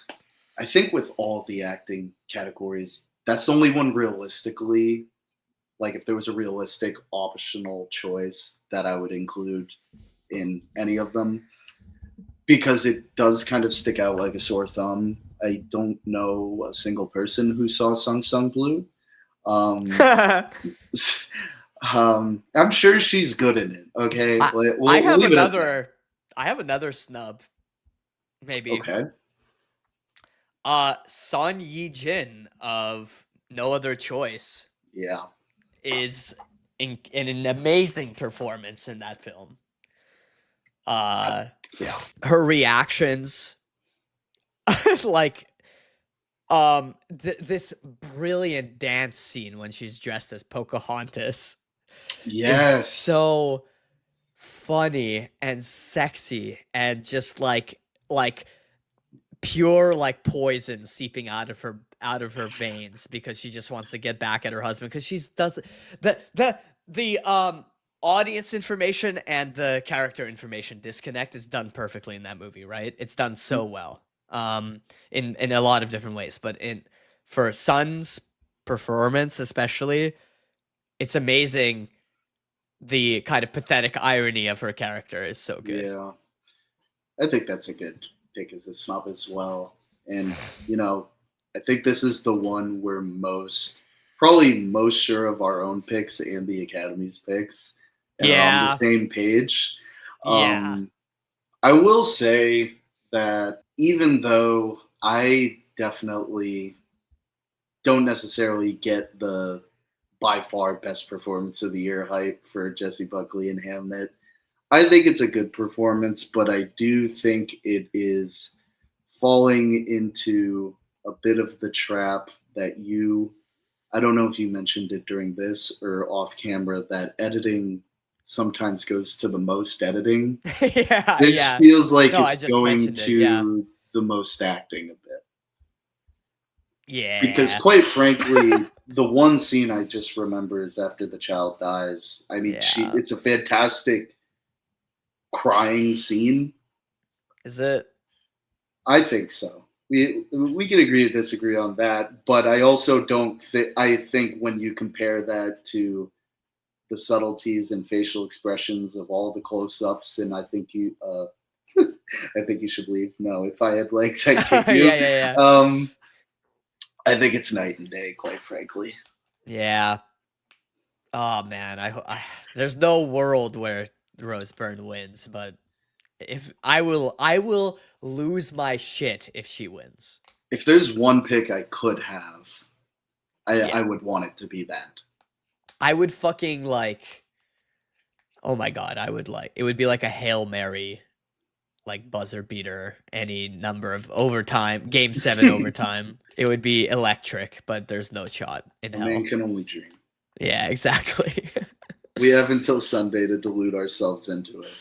Speaker 2: I think with all the acting categories, that's the only one realistically, like if there was a realistic optional choice that I would include in any of them, because it does kind of stick out like a sore thumb. I don't know a single person who saw Sung Sung Blue. I'm sure she's good in it. Okay,
Speaker 1: I have another snub. Maybe.
Speaker 2: Okay.
Speaker 1: Son Ye Jin of No Other Choice.
Speaker 2: Yeah.
Speaker 1: Is in an amazing performance in that film.
Speaker 2: Yeah.
Speaker 1: Her reactions, like, this brilliant dance scene when she's dressed as Pocahontas.
Speaker 2: Yes.
Speaker 1: Is so funny and sexy and just like pure like poison seeping out of her veins because she just wants to get back at her husband, because she's does the audience information and the character information disconnect is done perfectly in that movie, right? It's done so well in a lot of different ways, but for Sun's performance especially, it's amazing. The kind of pathetic irony of her character is so good.
Speaker 2: Yeah, I think that's a good pick as a snub as well. And I think this is the one we're probably most sure of our own picks and the Academy's picks. And are on the same page.
Speaker 1: Yeah.
Speaker 2: I will say that even though I definitely don't necessarily get the by far best performance of the year hype for Jessie Buckley and Hamnet, I think it's a good performance, but I do think it is falling into a bit of the trap that I don't know if you mentioned it during this or off camera, that editing sometimes goes to the most editing. This feels like it's going to the most acting a bit.
Speaker 1: Yeah.
Speaker 2: Because quite frankly, the one scene I just remember is after the child dies. I mean, it's a fantastic crying scene.
Speaker 1: Is it?
Speaker 2: I think so. We can agree to disagree on that, but I also don't think. I think when you compare that to the subtleties and facial expressions of all the close-ups, and I think you should leave. No, If I Had Legs, I'd take you. I think it's night and day, quite frankly.
Speaker 1: Yeah. Oh man, there's no world where Rose Byrne wins, but if I will lose my shit if she wins.
Speaker 2: If there's one pick I could have, I
Speaker 1: Yeah.
Speaker 2: would want it to be that.
Speaker 1: I would fucking like, oh my god, it would be like a Hail Mary, like buzzer beater, any number of overtime, game 7 overtime. It would be electric, but there's no shot in
Speaker 2: A
Speaker 1: hell.
Speaker 2: man can only dream.
Speaker 1: Yeah, exactly.
Speaker 2: We have until Sunday to delude ourselves into it.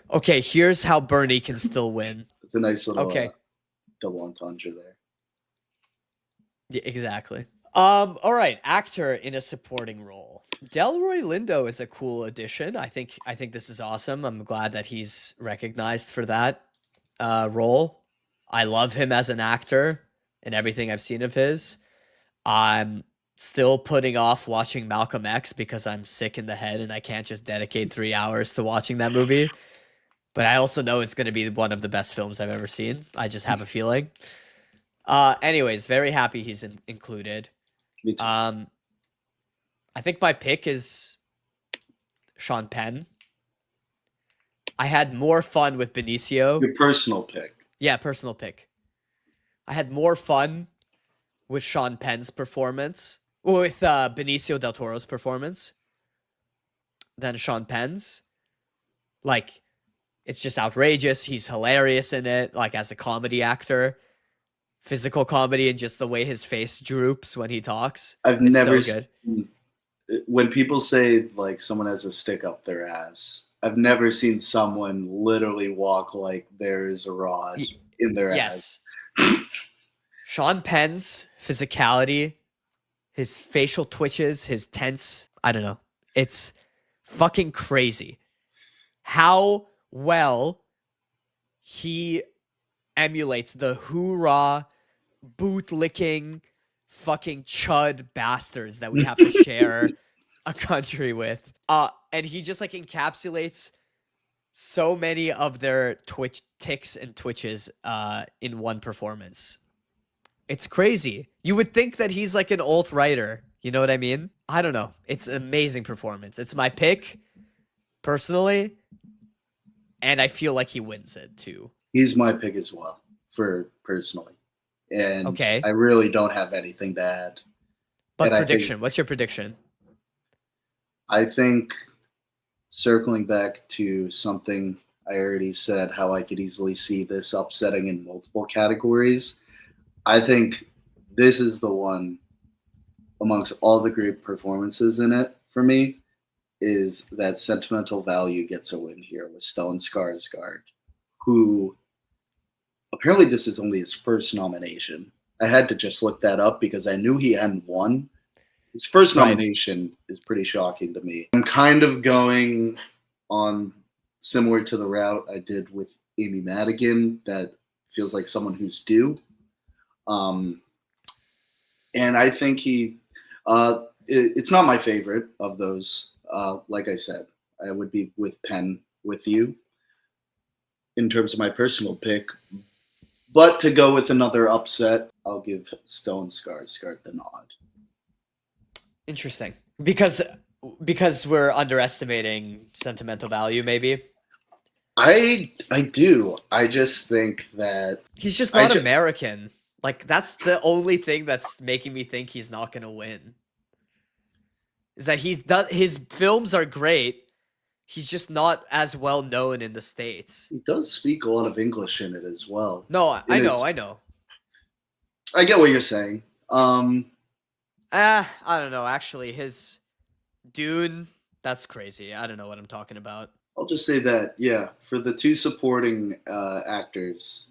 Speaker 1: Okay, here's how Bernie can still win.
Speaker 2: It's a nice little
Speaker 1: Okay.
Speaker 2: double entendre there.
Speaker 1: Yeah, exactly. All right, actor in a supporting role. Delroy Lindo is a cool addition. I think this is awesome. I'm glad that he's recognized for that role. I love him as an actor and everything I've seen of his. I'm still putting off watching Malcolm X because I'm sick in the head and I can't just dedicate 3 hours to watching that movie. But I also know it's going to be one of the best films I've ever seen. I just have a feeling. Anyways, very happy he's included.
Speaker 2: Me too.
Speaker 1: I think my pick is Sean Penn. I had more fun with Benicio.
Speaker 2: Your personal pick.
Speaker 1: Yeah, personal pick. I had more fun with Sean Penn's performance, with Benicio del Toro's performance, than Sean Penn's. Like, it's just outrageous. He's hilarious in it, like as a comedy actor. Physical comedy and just the way his face droops when he talks.
Speaker 2: I've never
Speaker 1: so good.
Speaker 2: Seen, when people say like someone has a stick up their ass, I've never seen someone literally walk like there is a rod in their ass.
Speaker 1: Sean Penn's physicality, his facial twitches, his tense, I don't know. It's fucking crazy how well he emulates the hoorah, boot-licking, fucking chud bastards that we have to share a country with. And he just like encapsulates so many of their twitch ticks and twitches in one performance. It's crazy. You would think that he's like an alt writer. You know what I mean? I don't know. It's an amazing performance. It's my pick, personally, and I feel like he wins it too.
Speaker 2: He's my pick as well, for personally. And
Speaker 1: okay.
Speaker 2: I really don't have anything to add.
Speaker 1: But prediction. What's your prediction?
Speaker 2: I think, circling back to something I already said, how I could easily see this upsetting in multiple categories, I think this is the one amongst all the great performances in it for me, is that sentimental value gets a win here with Stellan Skarsgård, who apparently this is only his first nomination. I had to just look that up because I knew he hadn't won. His first nomination is pretty shocking to me. I'm kind of going on similar to the route I did with Amy Madigan, that feels like someone who's due. And I think it's not my favorite of those. Like I said, I would be with Penn with you in terms of my personal pick. But to go with another upset, I'll give Stellan Skarsgård the nod.
Speaker 1: Interesting. Because we're underestimating sentimental value, maybe?
Speaker 2: I do. I just think that
Speaker 1: he's just not American. Like, that's the only thing that's making me think he's not going to win. Is that his films are great. He's just not as well known in the States.
Speaker 2: He does speak a lot of English in it as well.
Speaker 1: No, I know.
Speaker 2: I get what you're saying.
Speaker 1: I don't know. Actually, his Dune, that's crazy. I don't know what I'm talking about.
Speaker 2: I'll just say that, yeah, for the two supporting actors,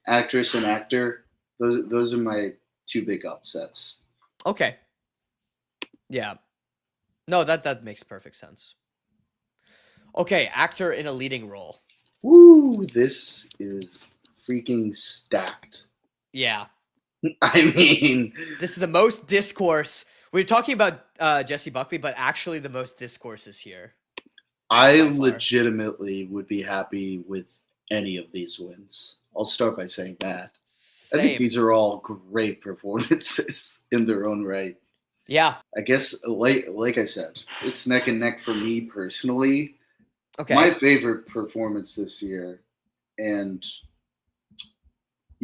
Speaker 2: actress and actor, those are my two big upsets.
Speaker 1: Okay. Yeah. No, that makes perfect sense. Okay, actor in a leading role.
Speaker 2: Woo, this is freaking stacked.
Speaker 1: Yeah.
Speaker 2: I mean,
Speaker 1: this is the most discourse. We're talking about Jesse Buckley, but actually the most discourse is here.
Speaker 2: I legitimately would be happy with any of these wins. I'll start by saying that. Same. I think these are all great performances in their own right.
Speaker 1: Yeah.
Speaker 2: I guess, like I said, it's neck and neck for me personally. My
Speaker 1: Okay.
Speaker 2: favorite performance this year, and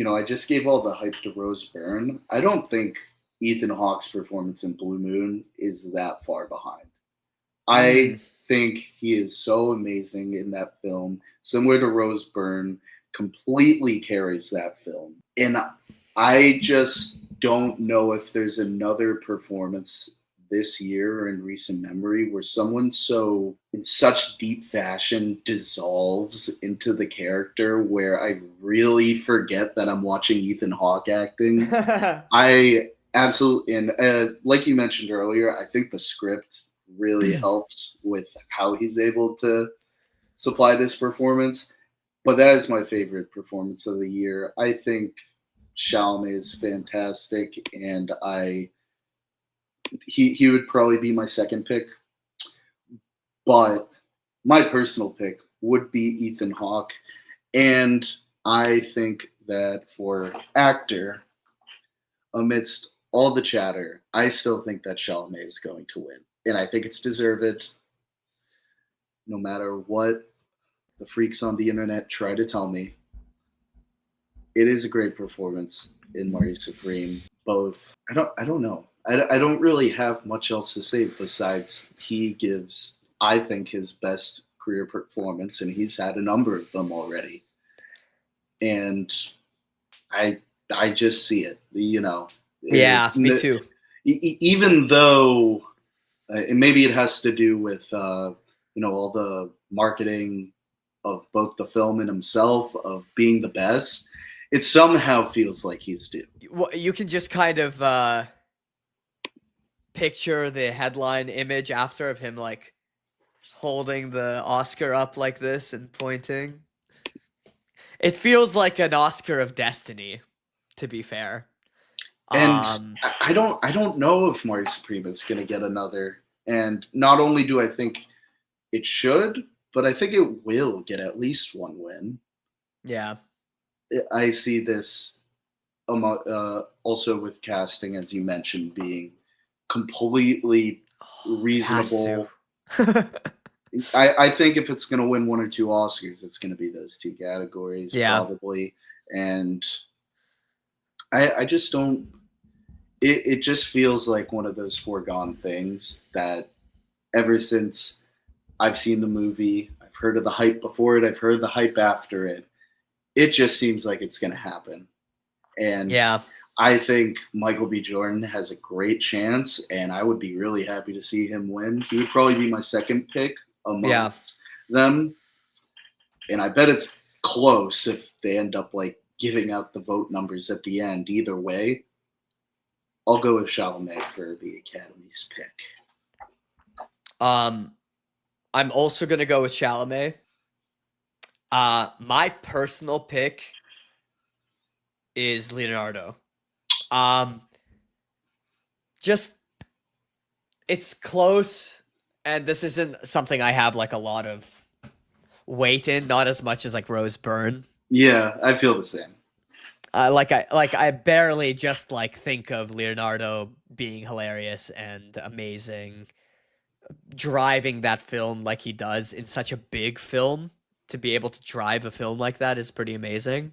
Speaker 2: I just gave all the hype to Rose Byrne. I don't think Ethan Hawke's performance in Blue Moon is that far behind. I
Speaker 1: Mm.
Speaker 2: think he is so amazing in that film, similar to Rose Byrne, completely carries that film. And I just don't know if there's another performance this year or in recent memory where someone so in such deep fashion dissolves into the character where I really forget that I'm watching Ethan Hawke acting. I absolutely, and like you mentioned earlier, I think the script really helps with how he's able to supply this performance. But that is my favorite performance of the year. I think Chalamet is fantastic, and he would probably be my second pick. But my personal pick would be Ethan Hawke, and I think that for actor, amidst all the chatter, I still think that Chalamet is going to win, and I think it's deserved. No matter what the freaks on the internet try to tell me, it is a great performance in Marty Supreme. Both, I don't know. I don't really have much else to say besides he gives, I think, his best career performance, and he's had a number of them already. And I I just see it.
Speaker 1: Yeah, me too.
Speaker 2: Even though, and maybe it has to do with all the marketing of both the film and himself of being the best. It somehow feels like he's due.
Speaker 1: You can just kind of picture the headline image after of him like holding the Oscar up like this and pointing. It feels like an Oscar of destiny, to be fair.
Speaker 2: And
Speaker 1: Um,
Speaker 2: I don't know if Marty Supreme is going to get another. And not only do I think it should, but I think it will get at least one win.
Speaker 1: yeah.
Speaker 2: I see this also with casting, as you mentioned, being completely
Speaker 1: It has to.
Speaker 2: reasonable. I think if it's going to win one or two Oscars, it's going to be those two categories
Speaker 1: Yeah.
Speaker 2: probably. And I just don't. It just feels like one of those foregone things that ever since I've seen the movie, I've heard of the hype before it, I've heard the hype after it. It just seems like it's going to happen. And
Speaker 1: Yeah.
Speaker 2: I think Michael B. Jordan has a great chance, and I would be really happy to see him win. He would probably be my second pick
Speaker 1: Yeah.
Speaker 2: amongst them. And I bet it's close if they end up like giving out the vote numbers at the end. Either way, I'll go with Chalamet for the Academy's pick.
Speaker 1: I'm also gonna go with Chalamet. My personal pick is Leonardo. Just it's close, and this isn't something I have like a lot of weight in, not as much as like Rose Byrne.
Speaker 2: Yeah, I feel the same.
Speaker 1: I barely just like think of Leonardo being hilarious and amazing, driving that film like he does in such a big film. To be able to drive a film like that is pretty amazing.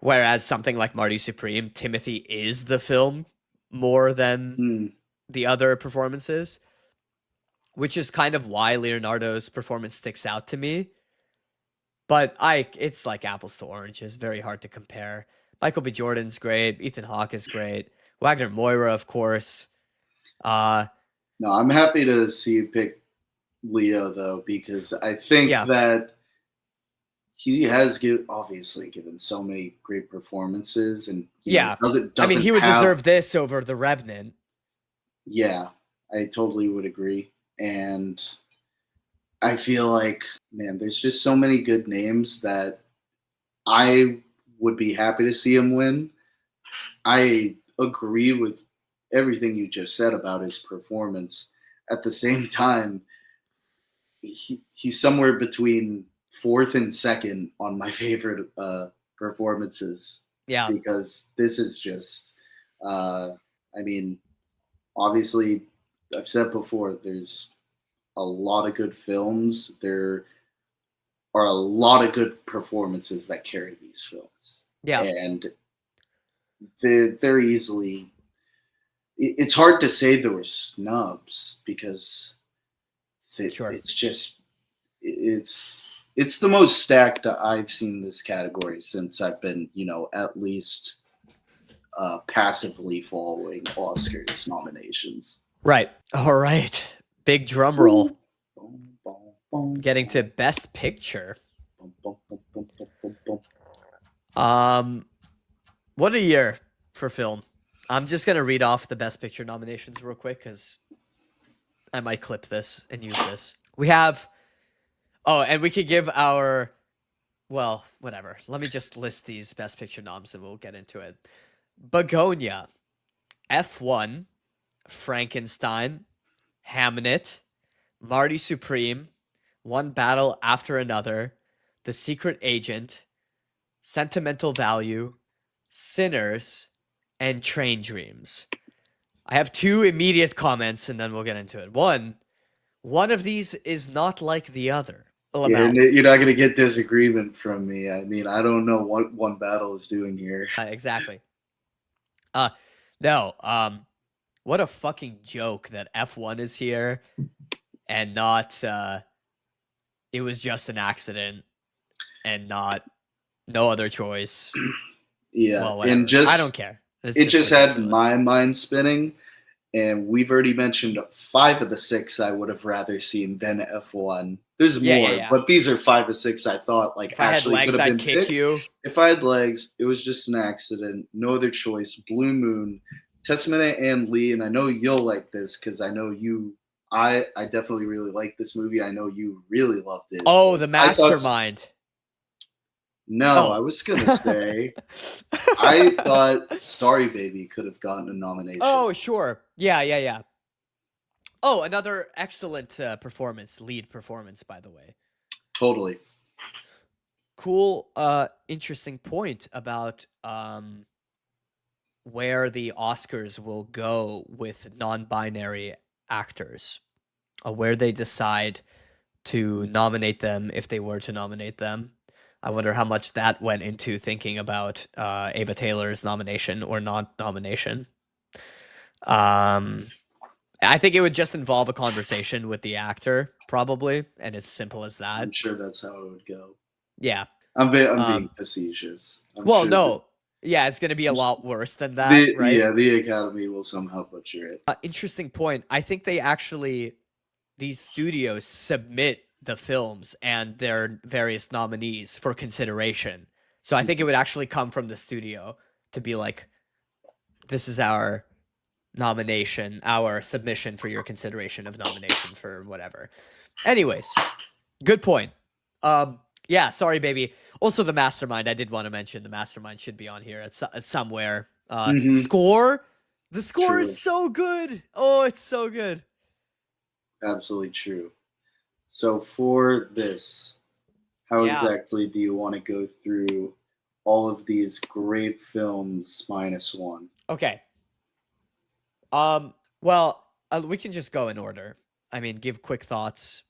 Speaker 1: Whereas something like Marty Supreme, Timothy is the film more than the other performances, which is kind of why Leonardo's performance sticks out to me. But it's like apples to oranges, very hard to compare. Michael B. Jordan's great, Ethan Hawke is great, Wagner Moira, of course.
Speaker 2: No, I'm happy to see you pick Leo though, because I think that he has obviously given so many great performances, and doesn't.
Speaker 1: I mean, he would deserve this over The Revenant.
Speaker 2: Yeah, I totally would agree, and I feel like, man, there's just so many good names that I would be happy to see him win. I agree with everything you just said about his performance. At the same time, he's somewhere between fourth and second on my favorite performances.
Speaker 1: Yeah.
Speaker 2: Because this is just, I mean, obviously, I've said before, there's a lot of good films. There are a lot of good performances that carry these films.
Speaker 1: Yeah.
Speaker 2: And they're easily. It's hard to say there were snubs because
Speaker 1: Sure.
Speaker 2: it's the most stacked I've seen this category since I've been, at least passively following Oscars nominations.
Speaker 1: Right. All right. Big drum roll. Getting to Best Picture. What a year for film. I'm just going to read off the Best Picture nominations real quick because I might clip this and use this. We have... Oh, and we could give our... Well, whatever. Let me just list these Best Picture noms and we'll get into it. Begonia, F1, Frankenstein, Hamnet, Marty Supreme, One Battle After Another, The Secret Agent, Sentimental Value, Sinners, and Train Dreams. I have two immediate comments and then we'll get into it. One of these is not like the other.
Speaker 2: Yeah, you're not going to get disagreement from me. I mean, I don't know what One Battle is doing here.
Speaker 1: Exactly. No, what a fucking joke that F1 is here and not, it was just an accident and not, no other choice.
Speaker 2: Yeah,
Speaker 1: well, whatever.
Speaker 2: And just,
Speaker 1: I don't care.
Speaker 2: It just had my mind spinning, and we've already mentioned 5 of the 6 I would have rather seen than F1. There's more, but these are 5 of 6 I thought
Speaker 1: if
Speaker 2: actually
Speaker 1: I had legs,
Speaker 2: could have been
Speaker 1: I'd kick
Speaker 2: picked.
Speaker 1: you.
Speaker 2: If I had legs, it was just an accident. No other choice. Blue Moon, Testament to Ann Lee, and I know you'll like this because I know you. I definitely really like this movie. I know you really loved it.
Speaker 1: Oh, The Mastermind.
Speaker 2: I was gonna say, I thought Sorry Baby could have gotten a nomination.
Speaker 1: Oh, sure. Yeah. Oh, another excellent performance, lead performance, by the way.
Speaker 2: Totally.
Speaker 1: Cool, interesting point about where the Oscars will go with non-binary actors, where they decide to nominate them if they were to nominate them. I wonder how much that went into thinking about Ava Taylor's nomination or non-nomination. I think it would just involve a conversation with the actor, probably, and it's simple as that.
Speaker 2: I'm sure that's how it would go.
Speaker 1: Yeah.
Speaker 2: I'm being facetious.
Speaker 1: Yeah, it's going to be a lot worse than that, right?
Speaker 2: Yeah, the Academy will somehow butcher it.
Speaker 1: Interesting point. I think these studios submit the films and their various nominees for consideration. So I think it would actually come from the studio to be like, this is our nomination, our submission for your consideration of nomination for whatever. Anyways, good point. Yeah, Sorry Baby. Also, The Mastermind. I did want to mention The Mastermind should be on here at somewhere. Score. The score is so good. Oh, it's so good.
Speaker 2: Absolutely true. So for this, how exactly do you want to go through all of these great films minus one?
Speaker 1: Okay. Well, we can just go in order. I mean, give quick thoughts,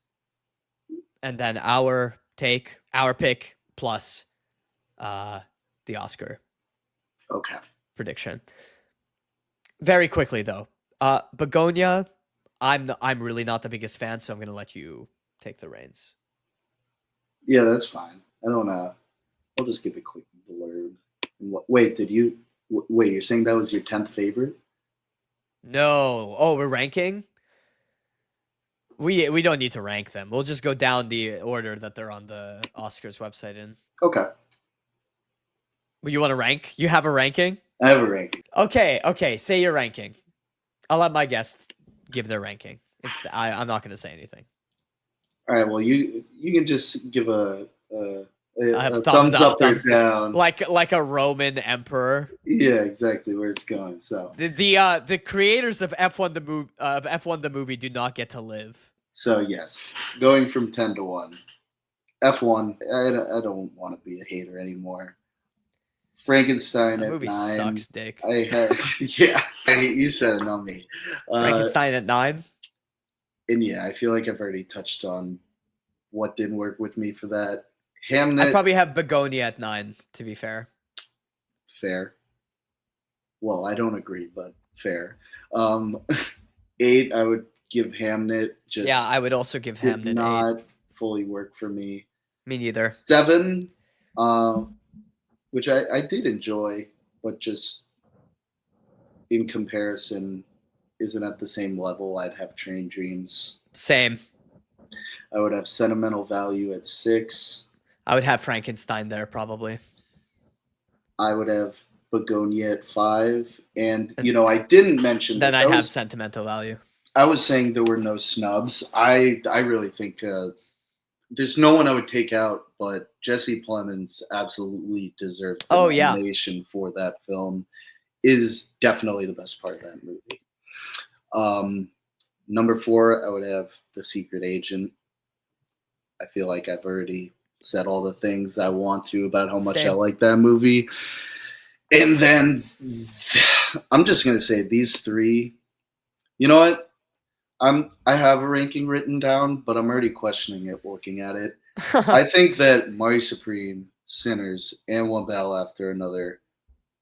Speaker 1: and then our pick plus the Oscar prediction. Very quickly though, Begonia, I'm really not the biggest fan, so I'm gonna let you take the reins.
Speaker 2: Yeah, that's fine. I'll just give a quick blurb. Wait, you're saying that was your 10th favorite?
Speaker 1: No. Oh, we're ranking? We don't need to rank them. We'll just go down the order that they're on the Oscars website in.
Speaker 2: Okay.
Speaker 1: You want to rank? You have a ranking?
Speaker 2: I have a ranking.
Speaker 1: Okay. Say your ranking. I'll let my guests give their ranking. I'm not going to say anything.
Speaker 2: All right. Well, you can just give a thumbs up or down,
Speaker 1: like a Roman emperor.
Speaker 2: Yeah, exactly where it's going. So
Speaker 1: the creators of F1 the movie do not get to live.
Speaker 2: So yes, going from 10 to 1, F1. I don't want to be a hater anymore. Frankenstein
Speaker 1: That
Speaker 2: at
Speaker 1: movie
Speaker 2: 9.
Speaker 1: sucks, Dick.
Speaker 2: I had yeah. You said it, not me.
Speaker 1: Frankenstein at 9.
Speaker 2: And yeah, I feel like I've already touched on what didn't work with me for that.
Speaker 1: I'd
Speaker 2: Hamnet,
Speaker 1: probably have Begonia at 9, to be fair.
Speaker 2: fair. Well, I don't agree, but fair. 8, I would give Hamnet. Just
Speaker 1: Yeah, I would also give
Speaker 2: did
Speaker 1: Hamnet 8.
Speaker 2: not fully work for me.
Speaker 1: Me neither.
Speaker 2: 7, which I did enjoy, but just in comparison, isn't at the same level. I'd have Train Dreams.
Speaker 1: Same.
Speaker 2: I would have Sentimental Value at 6.
Speaker 1: I would have Frankenstein there, probably.
Speaker 2: I would have Begonia at 5. And, I didn't mention
Speaker 1: Then
Speaker 2: this.
Speaker 1: I'd have Sentimental Value.
Speaker 2: I was saying there were no snubs. I really think there's no one I would take out, but Jesse Plemons absolutely deserved the nomination for that film. Is definitely the best part of that movie. Number 4, I would have The Secret Agent. I feel like I've already said all the things I want to about how much I like that movie. And then I'm just going to say these 3. You know what? I have a ranking written down, but I'm already questioning it looking at it. I think that Marty Supreme, Sinners, and One Battle After Another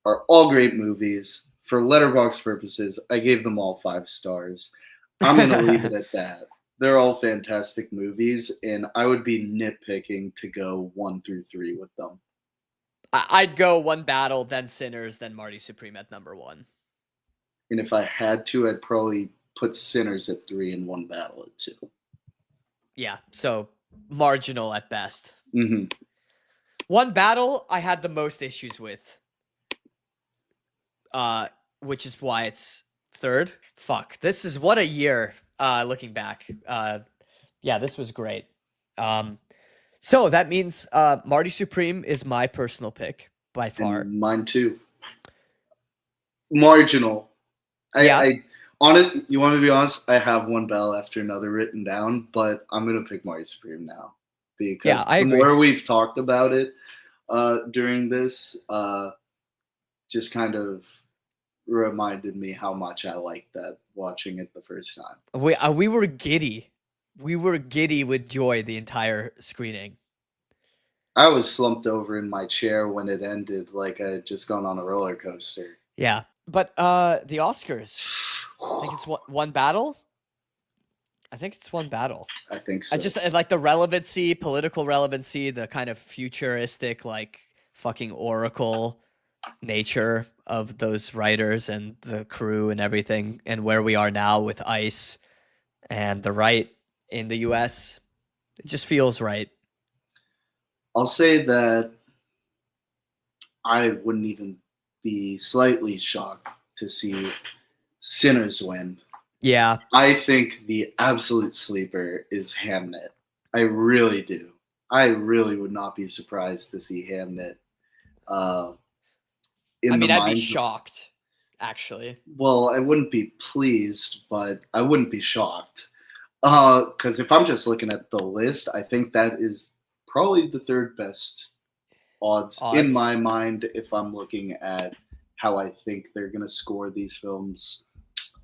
Speaker 2: are all great movies. For Letterboxd purposes, I gave them all 5 stars. I'm going to leave it at that. They're all fantastic movies, and I would be nitpicking to go 1 through 3 with them.
Speaker 1: I'd go One Battle, then Sinners, then Marty Supreme at number 1.
Speaker 2: And if I had to, I'd probably put Sinners at 3 and One Battle at 2.
Speaker 1: Yeah, so marginal at best.
Speaker 2: Mm-hmm.
Speaker 1: One Battle I had the most issues with, which is why it's 3rd. Fuck, this is what a year. Looking back, yeah, this was great. So that means Marty Supreme is my personal pick by far.
Speaker 2: And mine too. Marginal. You want me to be honest? I have One Battle After Another written down, but I'm gonna pick Marty Supreme now because
Speaker 1: I agree.
Speaker 2: The more we've talked about it during this, just kind of reminded me how much I liked that watching it the first time.
Speaker 1: We were giddy. We were giddy with joy the entire screening.
Speaker 2: I was slumped over in my chair when it ended, like I had just gone on a roller coaster.
Speaker 1: Yeah, but the Oscars. I think it's One Battle. I think it's One Battle.
Speaker 2: I think so.
Speaker 1: I just like the relevancy, political relevancy, the kind of futuristic, like fucking oracle nature of those writers and the crew and everything, and where we are now with ICE and the right in the US. It just feels right.
Speaker 2: I'll say that I wouldn't even be slightly shocked to see Sinners win.
Speaker 1: Yeah.
Speaker 2: I think the absolute sleeper is Hamnet. I really do. I really would not be surprised to see Hamnet.
Speaker 1: I'd be shocked, actually.
Speaker 2: Well, I wouldn't be pleased, but I wouldn't be shocked. Because if I'm just looking at the list, I think that is probably the 3rd best odds in my mind if I'm looking at how I think they're going to score these films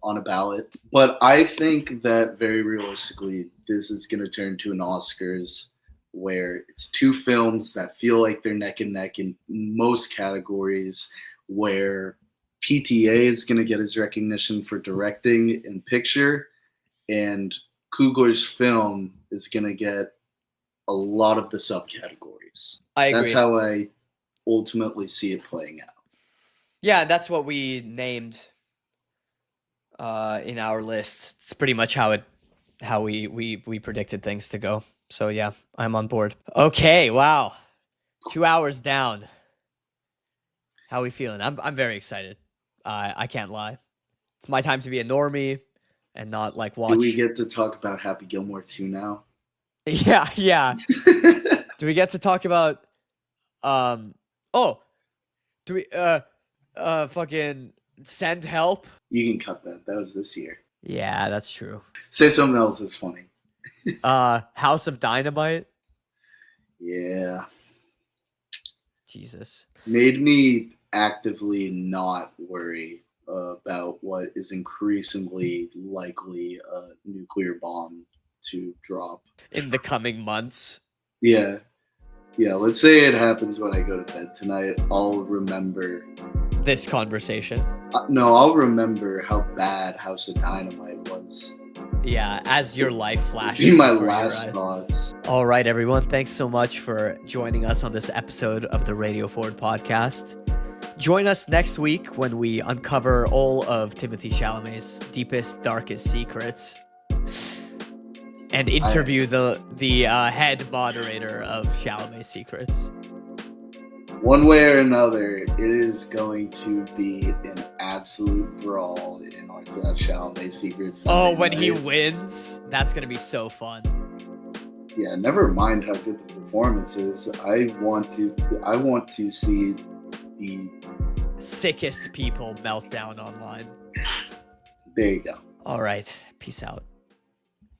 Speaker 2: on a ballot. But I think that very realistically, this is going to turn to an Oscars where it's 2 films that feel like they're neck and neck in most categories, where PTA is going to get his recognition for directing and picture, and Coogler's film is going to get a lot of the subcategories.
Speaker 1: I agree.
Speaker 2: That's how I ultimately see it playing out.
Speaker 1: Yeah, that's what we named in our list. It's pretty much how we predicted things to go. So yeah, I'm on board. Okay, wow. 2 hours down. How are we feeling? I'm very excited. I can't lie. It's my time to be a normie and not like watch.
Speaker 2: Do we get to talk about Happy Gilmore 2 now?
Speaker 1: Yeah. Do we get to talk about do we fucking Send Help?
Speaker 2: You can cut that. That was this year.
Speaker 1: Yeah, that's true.
Speaker 2: Say something else that's funny.
Speaker 1: House of Dynamite?
Speaker 2: Yeah.
Speaker 1: Jesus.
Speaker 2: Made me actively not worry about what is increasingly likely a nuclear bomb to drop
Speaker 1: In the coming months.
Speaker 2: Yeah. Let's say it happens when I go to bed tonight. I'll remember
Speaker 1: this conversation.
Speaker 2: No, I'll remember how bad House of Dynamite was.
Speaker 1: Yeah, as your life flashes.
Speaker 2: Be my last thoughts.
Speaker 1: All right, everyone. Thanks so much for joining us on this episode of the Radio FWD podcast. Join us next week when we uncover all of Timothée Chalamet's deepest, darkest secrets and interview the head moderator of Chalamet's Secrets.
Speaker 2: One way or another, it is going to be an absolute brawl in Marcel Chalamet's Secrets.
Speaker 1: When he wins, that's going to be so fun.
Speaker 2: Yeah, never mind how good the performance is. I want to see the
Speaker 1: sickest people melt down online.
Speaker 2: There you go.
Speaker 1: All right. Peace out.